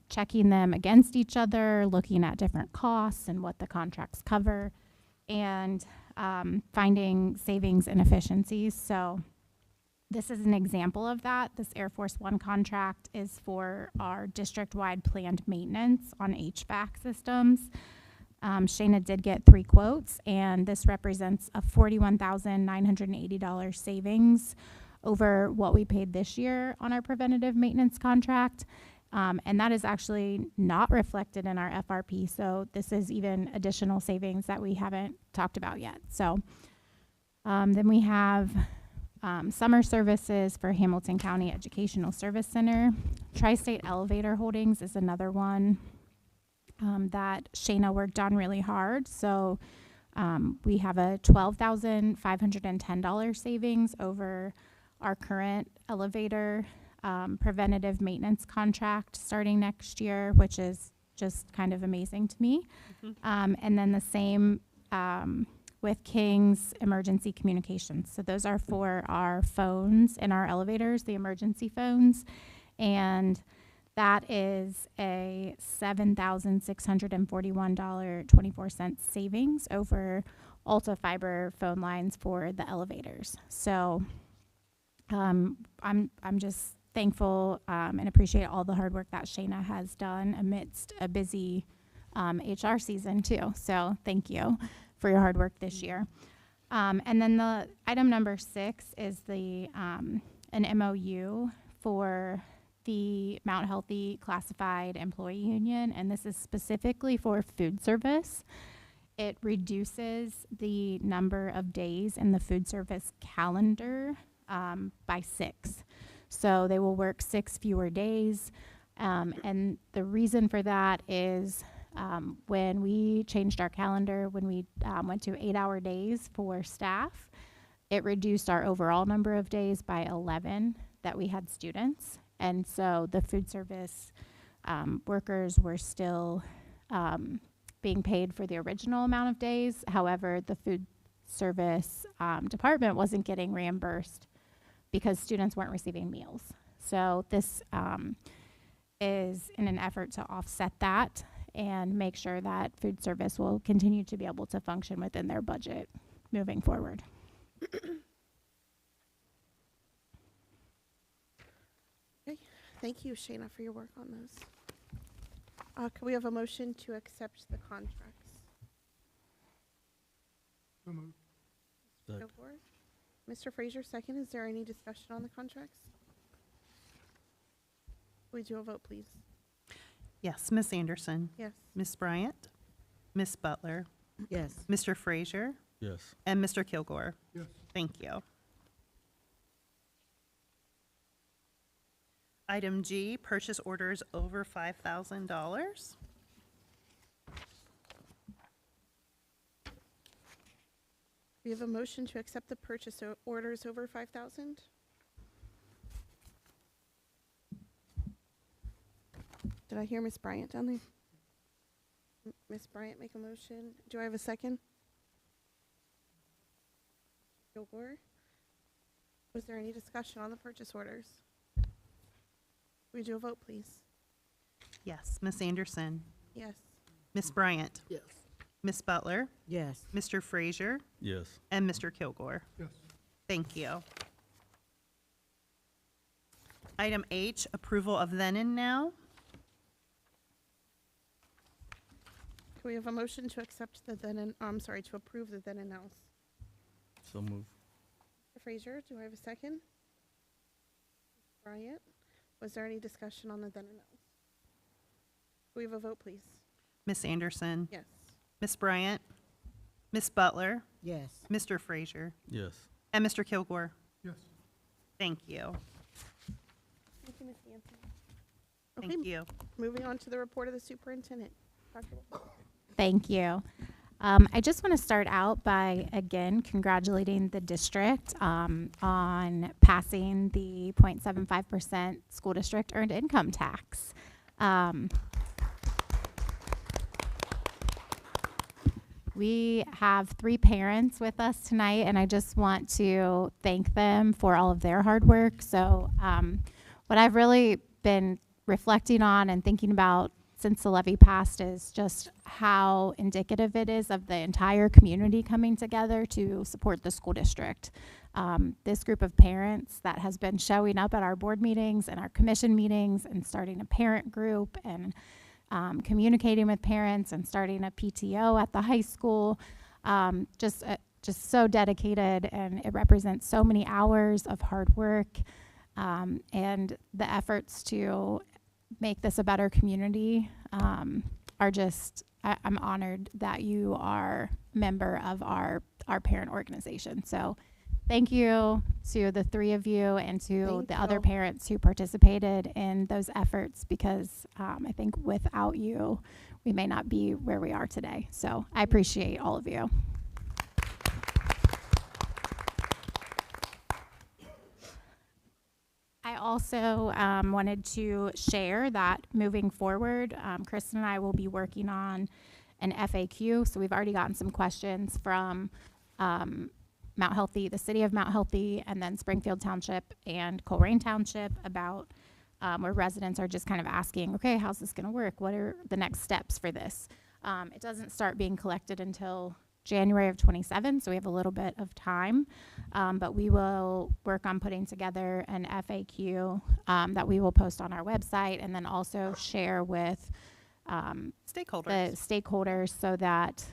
checking them against each other, looking at different costs and what the contracts cover, and finding savings and efficiencies. So this is an example of that. This Air Force One contract is for our district-wide planned maintenance on HVAC systems. Shayna did get 3 quotes, and this represents a $41,980 savings over what we paid this year on our preventative maintenance contract. And that is actually not reflected in our FRP, so this is even additional savings that we haven't talked about yet. So then we have summer services for Hamilton County Educational Service Center. Tri-State Elevator Holdings is another one that Shayna worked on really hard. So we have a $12,510 savings over our current elevator preventative maintenance contract starting next year, which is just kind of amazing to me. And then the same with King's Emergency Communications. So those are for our phones in our elevators, the emergency phones. And that is a $7,641.24 savings over Alta Fiber phone lines for the elevators. So I'm just thankful and appreciate all the hard work that Shayna has done amidst a busy HR season too. So thank you for your hard work this year. And then the item number 6 is the an MOU for the Mount Healthy Classified Employee Union, and this is specifically for food service. It reduces the number of days in the food service calendar by 6. So they will work 6 fewer days. And the reason for that is when we changed our calendar, when we went to 8-hour days for staff, it reduced our overall number of days by 11 that we had students. And so the food service workers were still being paid for the original amount of days. However, the food service department wasn't getting reimbursed because students weren't receiving meals. So this is in an effort to offset that and make sure that food service will continue to be able to function within their budget moving forward. Okay. Thank you, Shayna, for your work on those. Can we have a motion to accept the contracts? So moved. Go for it. Mr. Frazier, second. Is there any discussion on the contracts? We do a vote, please. Yes. Ms. Anderson? Yes. Ms. Bryant? Ms. Butler? Yes. Mr. Frazier? Yes. And Mr. Kilgore? Yes. Thank you. Item G, purchase orders over $5,000. We have a motion to accept the purchase orders over 5,000. Did I hear Miss Bryant down there? Miss Bryant make a motion. Do I have a second? Kilgore? Was there any discussion on the purchase orders? We do a vote, please. Yes. Miss Anderson? Yes. Miss Bryant? Yes. Miss Butler? Yes. Mr. Frazier? Yes. And Mr. Kilgore? Yes. Thank you. Item H, approval of then and now. Can we have a motion to accept the then and, to approve the then and nows? So move. Mr. Frazier, do I have a second? Bryant, was there any discussion on the then and nows? Can we have a vote, please? Miss Anderson? Yes. Miss Bryant? Miss Butler? Yes. Mr. Frazier? Yes. And Mr. Kilgore? Yes. Thank you. Thank you, Ms. Hanson. Thank you. Moving on to the report of the superintendent. Dr. Wolf. Thank you. I just want to start out by, again, congratulating the district on passing the 0.75% school district earned income tax. We have 3 parents with us tonight, and I just want to thank them for all of their hard work. So what I've really been reflecting on and thinking about since the levy passed is just how indicative it is of the entire community coming together to support the school district. This group of parents that has been showing up at our board meetings and our commission meetings and starting a parent group and communicating with parents and starting a PTO at the high school, just so dedicated, and it represents so many hours of hard work and the efforts to make this a better community are just, I'm honored that you are a member of our parent organization. So thank you to the 3 of you and to the other parents who participated in those efforts, because I think without you, we may not be where we are today. So I appreciate all of you. I also wanted to share that moving forward, Kristen and I will be working on an FAQ. So we've already gotten some questions from Mount Healthy, the city of Mount Healthy, and then Springfield Township and Colerain Township about where residents are just kind of asking, okay, how's this going to work? What are the next steps for this? It doesn't start being collected until January of 27, so we have a little bit of time, but we will work on putting together an FAQ that we will post on our website and then also share with the stakeholders so that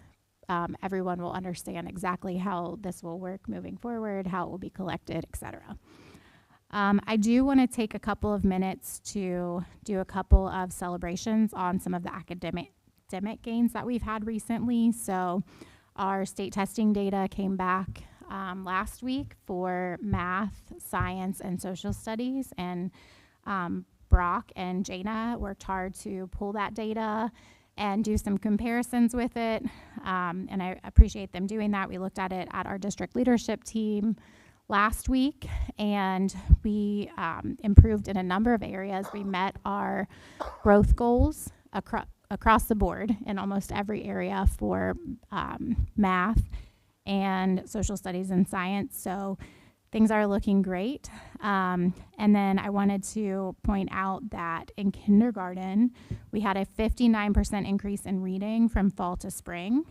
everyone will understand exactly how this will work moving forward, how it will be collected, etc. I do want to take a couple of minutes to do a couple of celebrations on some of the academic gains that we've had recently. So our state testing data came back last week for math, science, and social studies, and Brock and Jana worked hard to pull that data and do some comparisons with it, and I appreciate them doing that. We looked at it at our district leadership team last week, and we improved in a number of areas. We met our growth goals across the board in almost every area for math and social studies and science. So things are looking great. And then I wanted to point out that in kindergarten, we had a 59% increase in reading from fall to spring,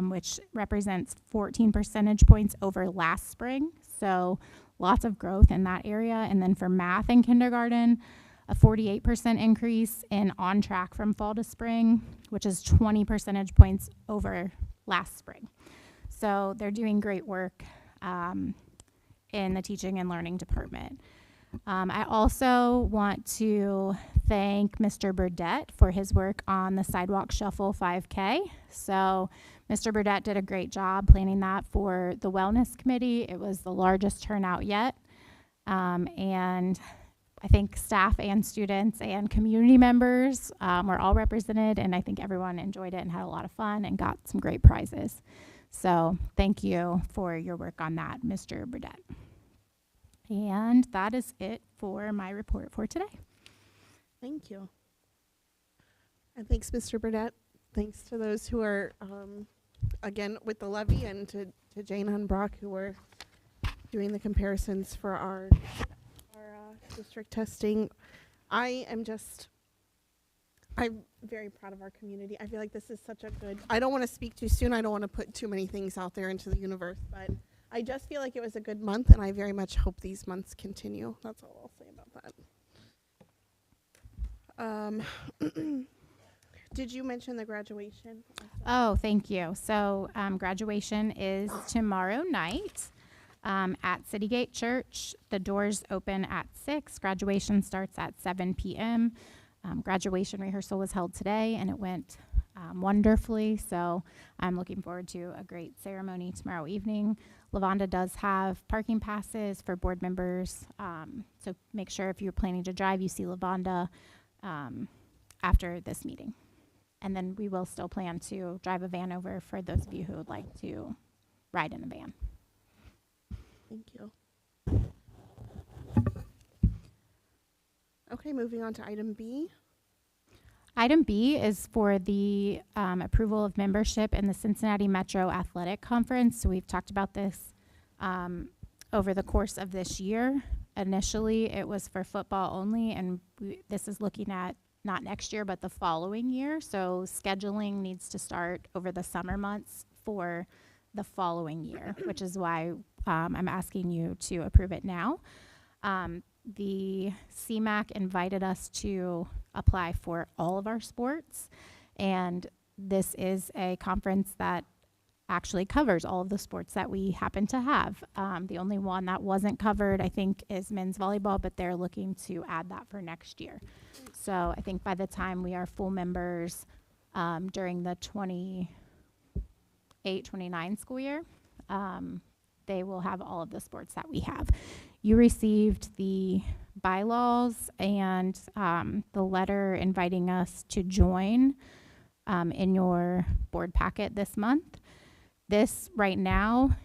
which represents 14 percentage points over last spring. So lots of growth in that area. And then for math in kindergarten, a 48% increase in on track from fall to spring, which is 20 percentage points over last spring. So they're doing great work in the teaching and learning department. I also want to thank Mr. Burdett for his work on the Sidewalk Shuffle 5K. So Mr. Burdett did a great job planning that for the Wellness Committee. It was the largest turnout yet. And I think staff and students and community members were all represented, and I think everyone enjoyed it and had a lot of fun and got some great prizes. So thank you for your work on that, Mr. Burdett. And that is it for my report for today. Thank you. And thanks, Mr. Burnett. Thanks to those who are, again, with the levy, and to Jane Hunbrock, who were doing the comparisons for our district testing. I'm very proud of our community. I feel like this is such a good, I don't want to speak too soon. I don't want to put too many things out there into the universe, but I just feel like it was a good month, and I very much hope these months continue. That's all I'll say about that. Did you mention the graduation? Oh, thank you. So graduation is tomorrow night at Citygate Church. The doors open at 6. Graduation starts at 7 p.m. Graduation rehearsal was held today, and it went wonderfully. So I'm looking forward to a great ceremony tomorrow evening. Lavanda does have parking passes for board members. So make sure if you're planning to drive, you see Lavanda after this meeting. And then we will still plan to drive a van over for those of you who would like to ride in the van. Thank you. Okay, moving on to item B. Item B is for the approval of membership in the Cincinnati Metro Athletic Conference. So we've talked about this over the course of this year. Initially, it was for football only, and this is looking at not next year, but the following year. So scheduling needs to start over the summer months for the following year, which is why I'm asking you to approve it now. The CMAC invited us to apply for all of our sports, and this is a conference that actually covers all of the sports that we happen to have. The only one that wasn't covered, I think, is men's volleyball, but they're looking to add that for next year. So I think by the time we are full members during the 28-29 school year, they will have all of the sports that we have. You received the bylaws and the letter inviting us to join in your board packet this month. This right now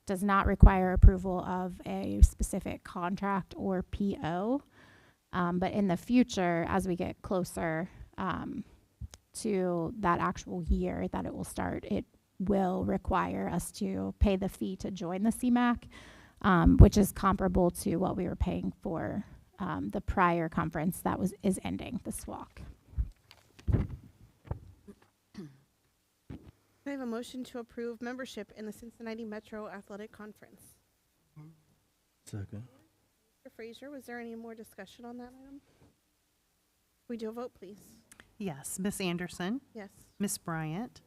does not require approval of a specific contract or PO, but in the future, as we get closer to that actual year that it will start, it will require us to pay the fee to join the CMAC, which is comparable to what we were paying for the prior conference that is ending, the SWAC. I have a motion to approve membership in the Cincinnati Metro Athletic Conference. Second. Mr. Frazier, was there any more discussion on that item? We do a vote, please. Yes. Miss Anderson? Yes. Miss Bryant?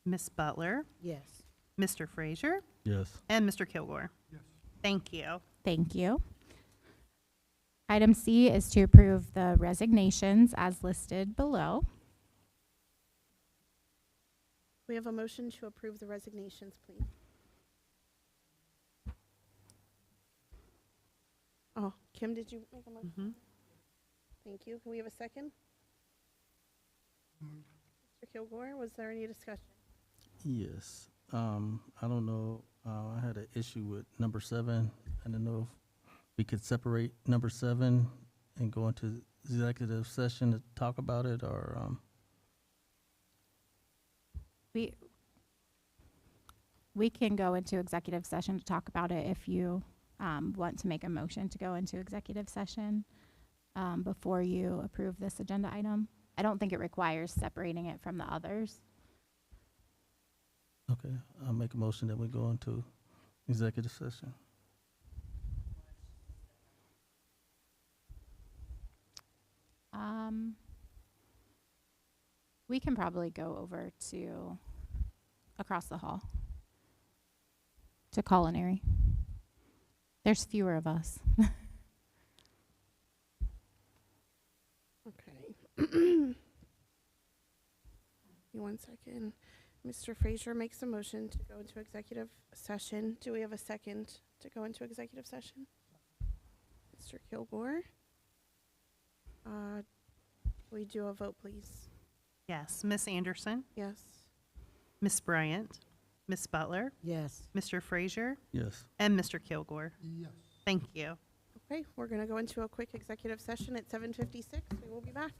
Miss Butler? Yes. Mr. Frazier? Yes. And Mr. Kilgore? Yes. Thank you. Thank you. Item C is to approve the resignations as listed below. We have a motion to approve the resignations, please. Oh, Kim, did you make a motion? Thank you. Can we have a second? Mr. Kilgore, was there any discussion? Yes. I don't know. I had an issue with number 7. I don't know if we could separate number 7 and go into executive session to talk about it, or We can go into executive session to talk about it if you want to make a motion to go into executive session before you approve this agenda item. I don't think it requires separating it from the others. okay, I'll make a motion that we go into executive session. We can probably go over to across the hall to culinary. There's fewer of us. Okay. Give me 1 second. Mr. Frazier makes a motion to go into executive session. Do we have a second to go into executive session? Mr. Kilgore? We do a vote, please. Yes. Miss Anderson? Yes. Miss Bryant? Miss Butler? Yes. Mr. Frazier? Yes. And Mr. Kilgore? Yes. Thank you. Okay, we're going to go into a quick executive session at 7:56. We will be back.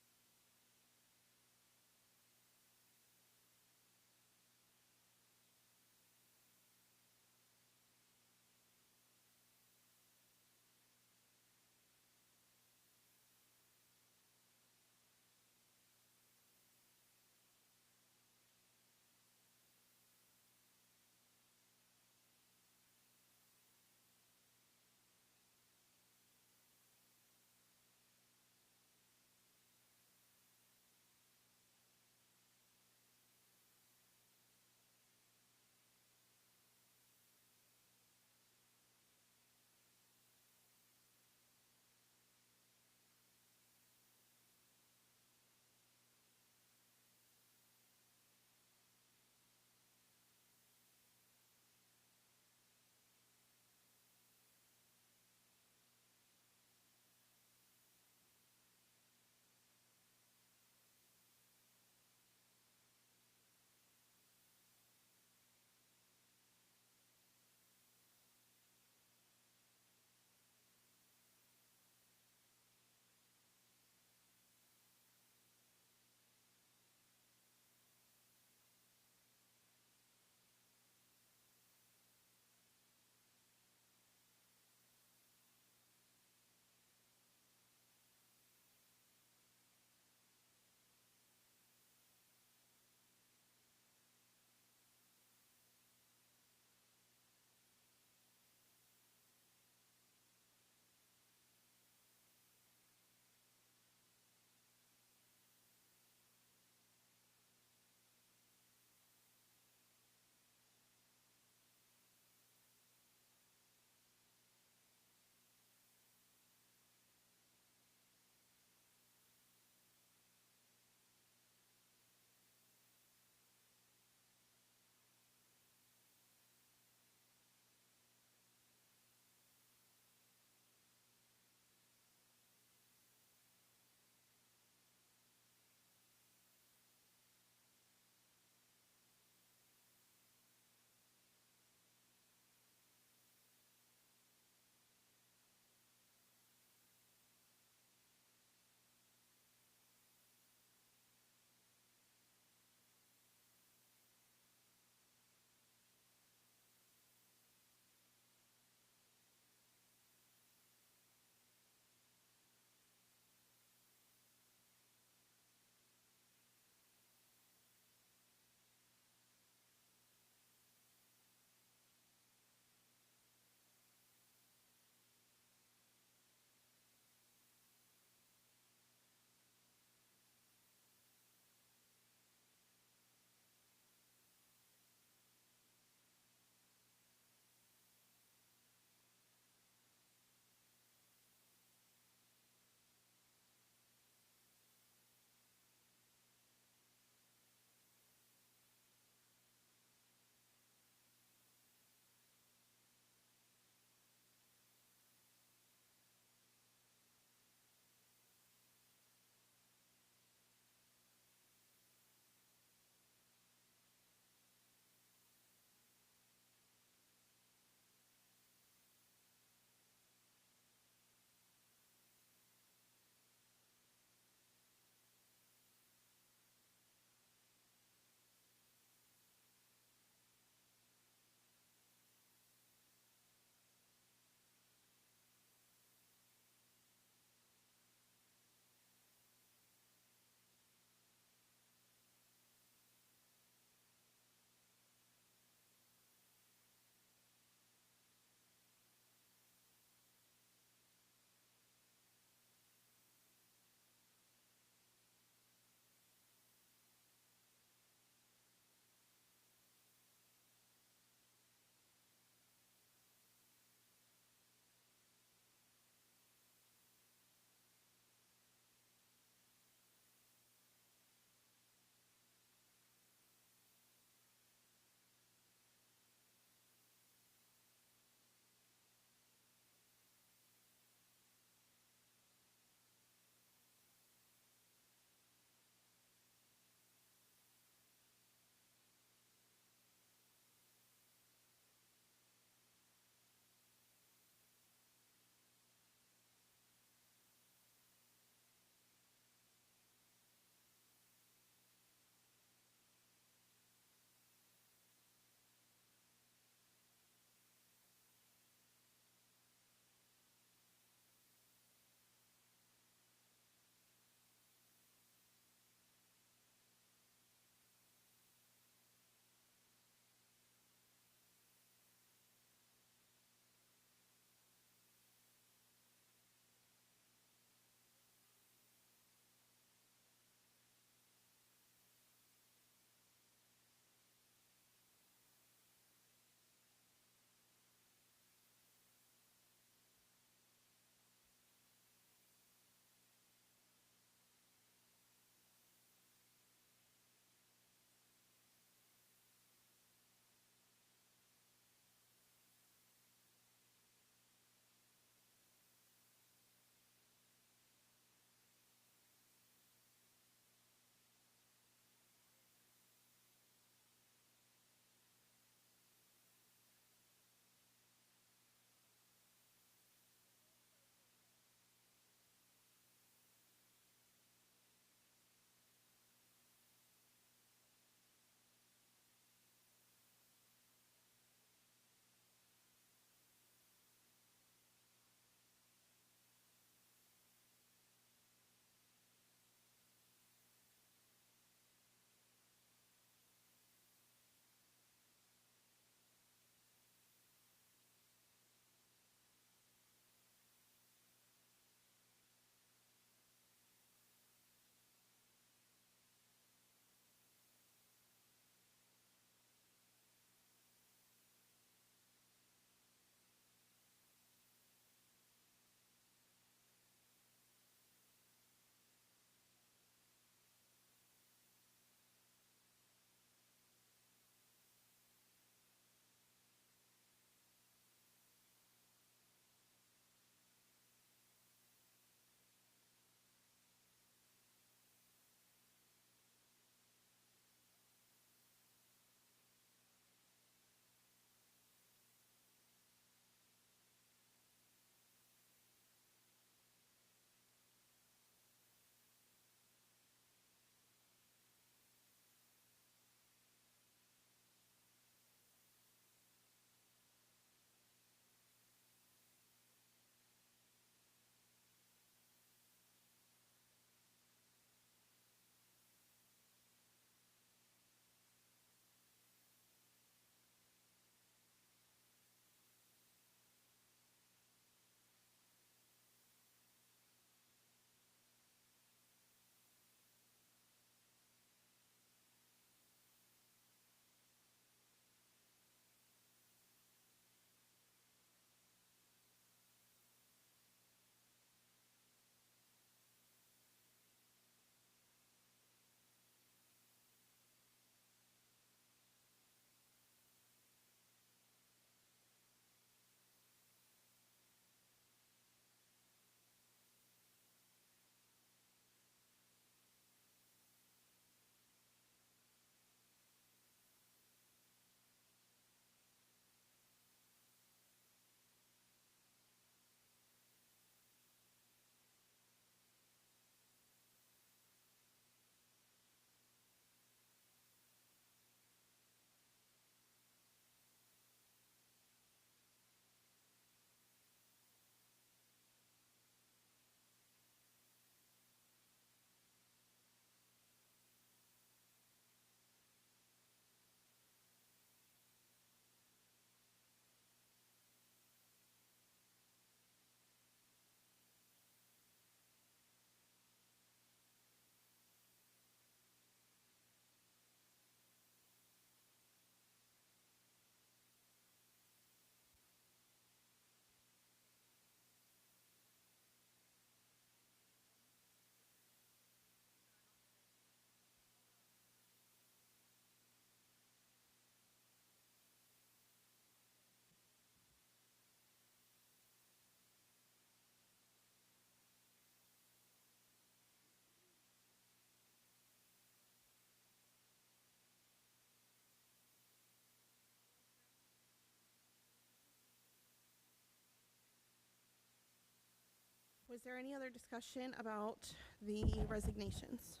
Was there any other discussion about the resignations?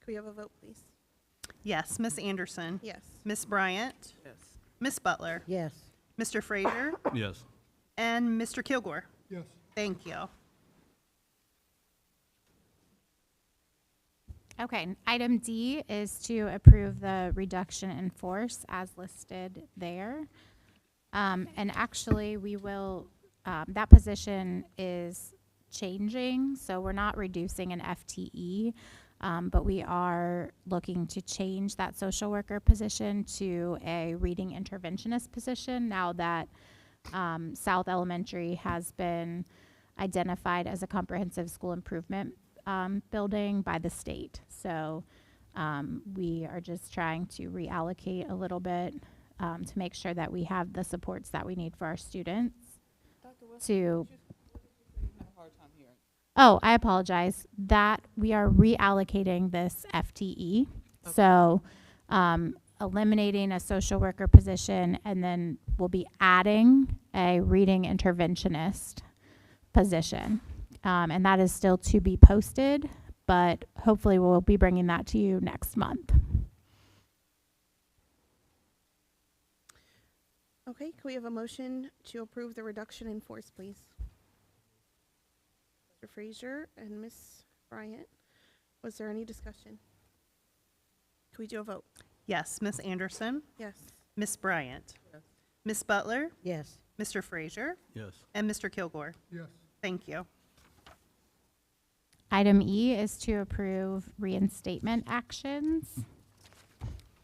Could we have a vote, please? Yes. Miss Anderson? Yes. Miss Bryant? Yes. Miss Butler? Yes. Mr. Frazier? Yes. And Mr. Kilgore? Yes. Thank you. Okay, item D is to approve the reduction in force as listed there. And actually, we will, that position is changing, so we're not reducing an FTE, but we are looking to change that social worker position to a reading interventionist position now that South Elementary has been identified as a comprehensive school improvement building by the state. So we are just trying to reallocate a little bit to make sure that we have the supports that we need for our students. To Oh, I apologize. That we are reallocating this FTE. Okay. So eliminating a social worker position, and then we'll be adding a reading interventionist position. And that is still to be posted, but hopefully we'll be bringing that to you next month. Okay, can we have a motion to approve the reduction in force, please? Mr. Frazier and Ms. Bryant, was there any discussion? Can we do a vote? Yes. Miss Anderson? Yes. Miss Bryant? Yes. Miss Butler? Yes. Mr. Frazier? Yes. And Mr. Kilgore? Yes. Thank you. Item E is to approve reinstatement actions.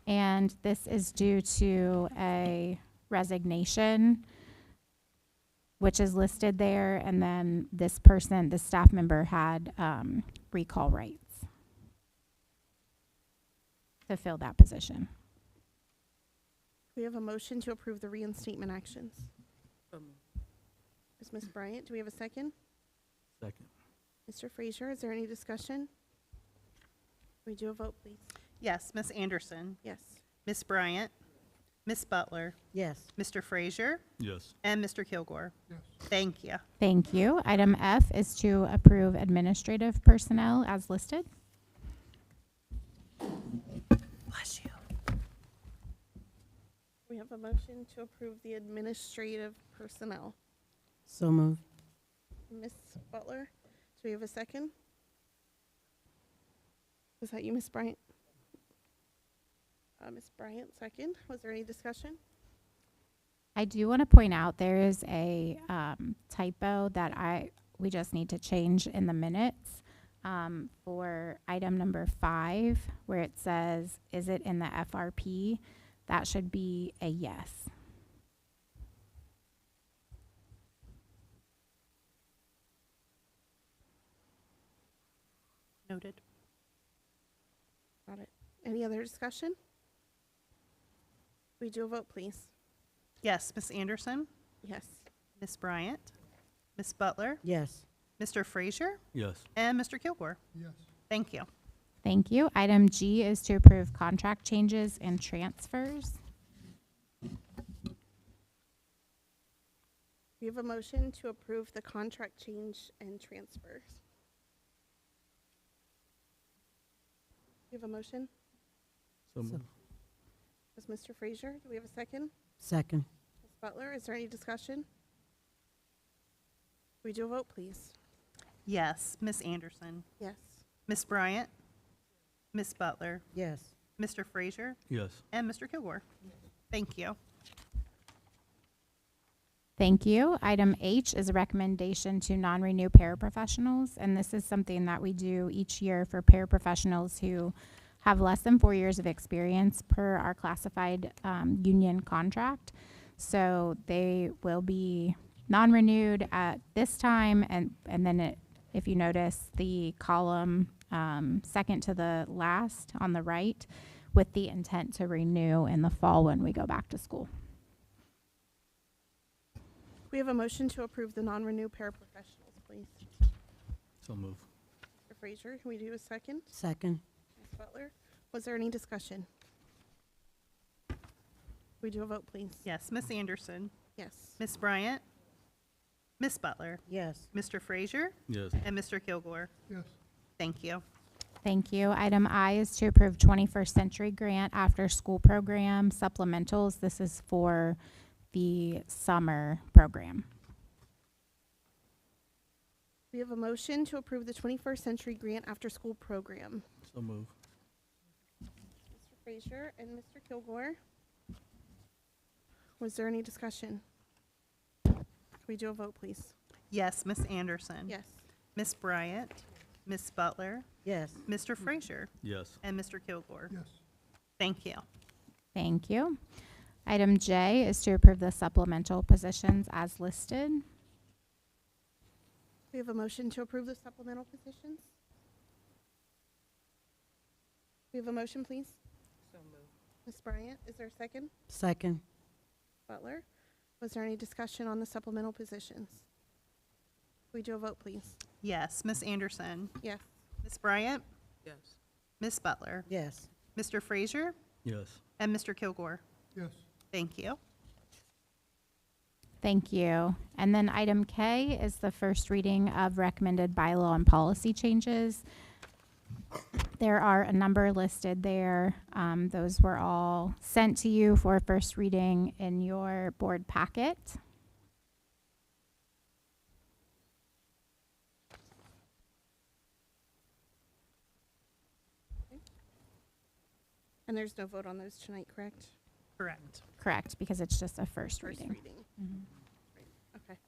And this is due to a resignation, which is listed there, and then this person, the staff member, had recall rights to fill that position. We have a motion to approve the reinstatement actions. Is Ms. Bryant, do we have a second? Second. Mr. Frazier, is there any discussion? Can we do a vote, please? Yes. Miss Anderson? Yes. Miss Bryant? Miss Butler? Yes. Mr. Frazier? Yes. And Mr. Kilgore? Yes. Thank you. Thank you. Item F is to approve administrative personnel as listed. Bless you. We have a motion to approve the administrative personnel. So moved. Ms. Butler, do we have a second? Was that you, Ms. Bryant? Ms. Bryant, second. Was there any discussion? I do want to point out there is a typo that we just need to change in the minutes for item number 5, where it says, is it in the FRP? That should be a yes. Noted. Got it. Any other discussion? We do a vote, please. Yes. Miss Anderson? Yes. Miss Bryant? Miss Butler? Yes. Mr. Frazier? Yes. And Mr. Kilgore? Yes. Thank you. Thank you. Item G is to approve contract changes and transfers. We have a motion to approve the contract change and transfers. We have a motion? So moved. Was Mr. Frazier? Do we have a second? Second. Ms. Butler, is there any discussion? We do a vote, please. Yes. Miss Anderson? Yes. Miss Bryant? Miss Butler? Yes. Mr. Frazier? Yes. And Mr. Kilgore? Thank you. Thank you. Item H is a recommendation to non-renew paraprofessionals, and this is something that we do each year for paraprofessionals who have less than 4 years of experience per our classified union contract. So they will be non-renewed at this time, and then if you notice the column second to the last on the right, with the intent to renew in the fall when we go back to school. We have a motion to approve the non-renew paraprofessionals, please. So move. Mr. Frazier, can we do a second? Second. Ms. Butler, was there any discussion? We do a vote, please. Yes. Miss Anderson? Yes. Miss Bryant? Miss Butler, Yes. Mr. Frazier, Yes. and Mr. Kilgore. Yes. Thank you. Thank you. Item I is to approve 21st Century Grant after-school program supplementals. This is for the summer program. We have a motion to approve the 21st Century Grant After-School Program. So move. Mr. Frazier and Mr. Kilgore. Was there any discussion? Can we do a vote, please? Yes, Miss Anderson. Yes. Miss Bryant, Miss Butler, Yes. Mr. Frazier, Yes. and Mr. Kilgore. Yes. Thank you. Thank you. Item J is to approve the supplemental positions as listed. We have a motion to approve the supplemental positions. We have a motion, please. So moved. Ms. Bryant, is there a second? Second. Butler, was there any discussion on the supplemental positions? Can we do a vote, please? Yes, Miss Anderson, Yes. Miss Bryant, Yes. Miss Butler, Yes. Mr. Frazier, Yes. and Mr. Kilgore. Yes. Thank you. Thank you. And then item K is the first reading of recommended bylaw and policy changes. There are a number listed there. Those were all sent to you for first reading in your board packet. And there's no vote on those tonight, correct? Correct. Correct, because it's just a first First reading. reading. Mhm. Okay.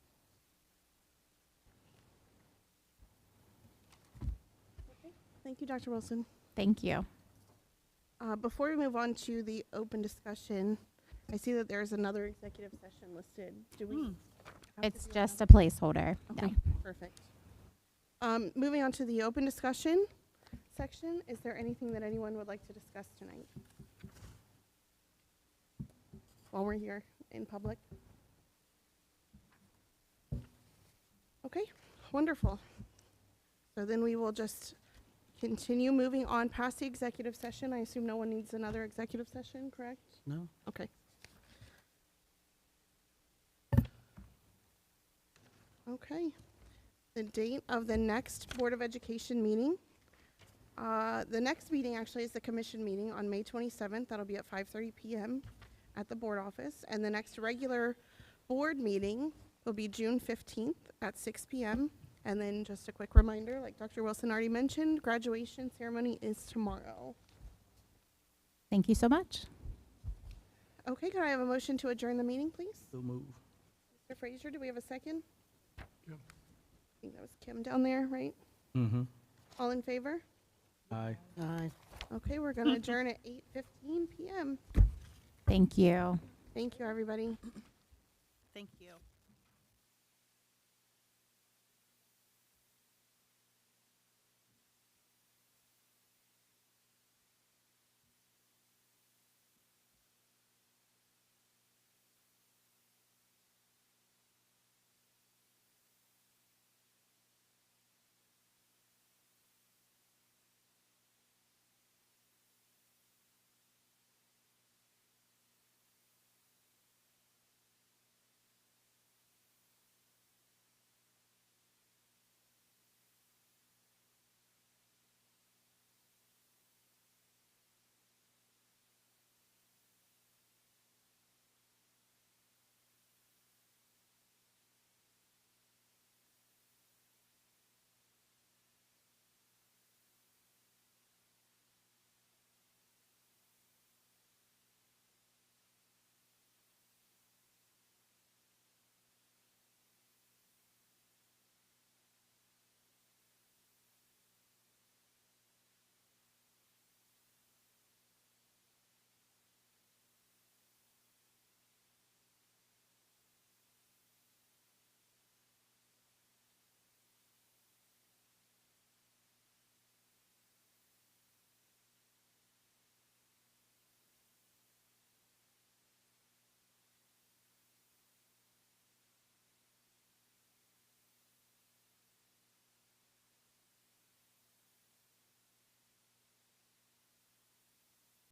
Okay. Thank you, Dr. Wilson. Thank you. Before we move on to the open discussion, I see that there's another executive session listed. Do we? have to It's do just another? a placeholder. Okay, No. perfect. Moving on to the open discussion section, is there anything that anyone would like to discuss tonight? While we're here in public? Okay, wonderful. So then we will just continue moving on past the executive session. I assume no one needs another executive session, correct? No? Okay. Okay. The date of the next Board of Education meeting. The next meeting actually is the commission meeting on May 27th. That'll be at 5:30 p.m. at the board office. And the next regular board meeting will be June 15th at 6 p.m. And then just a quick reminder, like Dr. Wilson already mentioned, graduation ceremony is tomorrow. Thank you so much. Okay, can I have a motion to adjourn the meeting, please? So move. Mr. Frazier, do we have a second? Kim. I think that was Kim down there, right? Mm-hmm. All in favor? Aye. Aye. Okay, we're going to adjourn at 8:15 p.m. Thank you. Thank you, everybody. Thank you.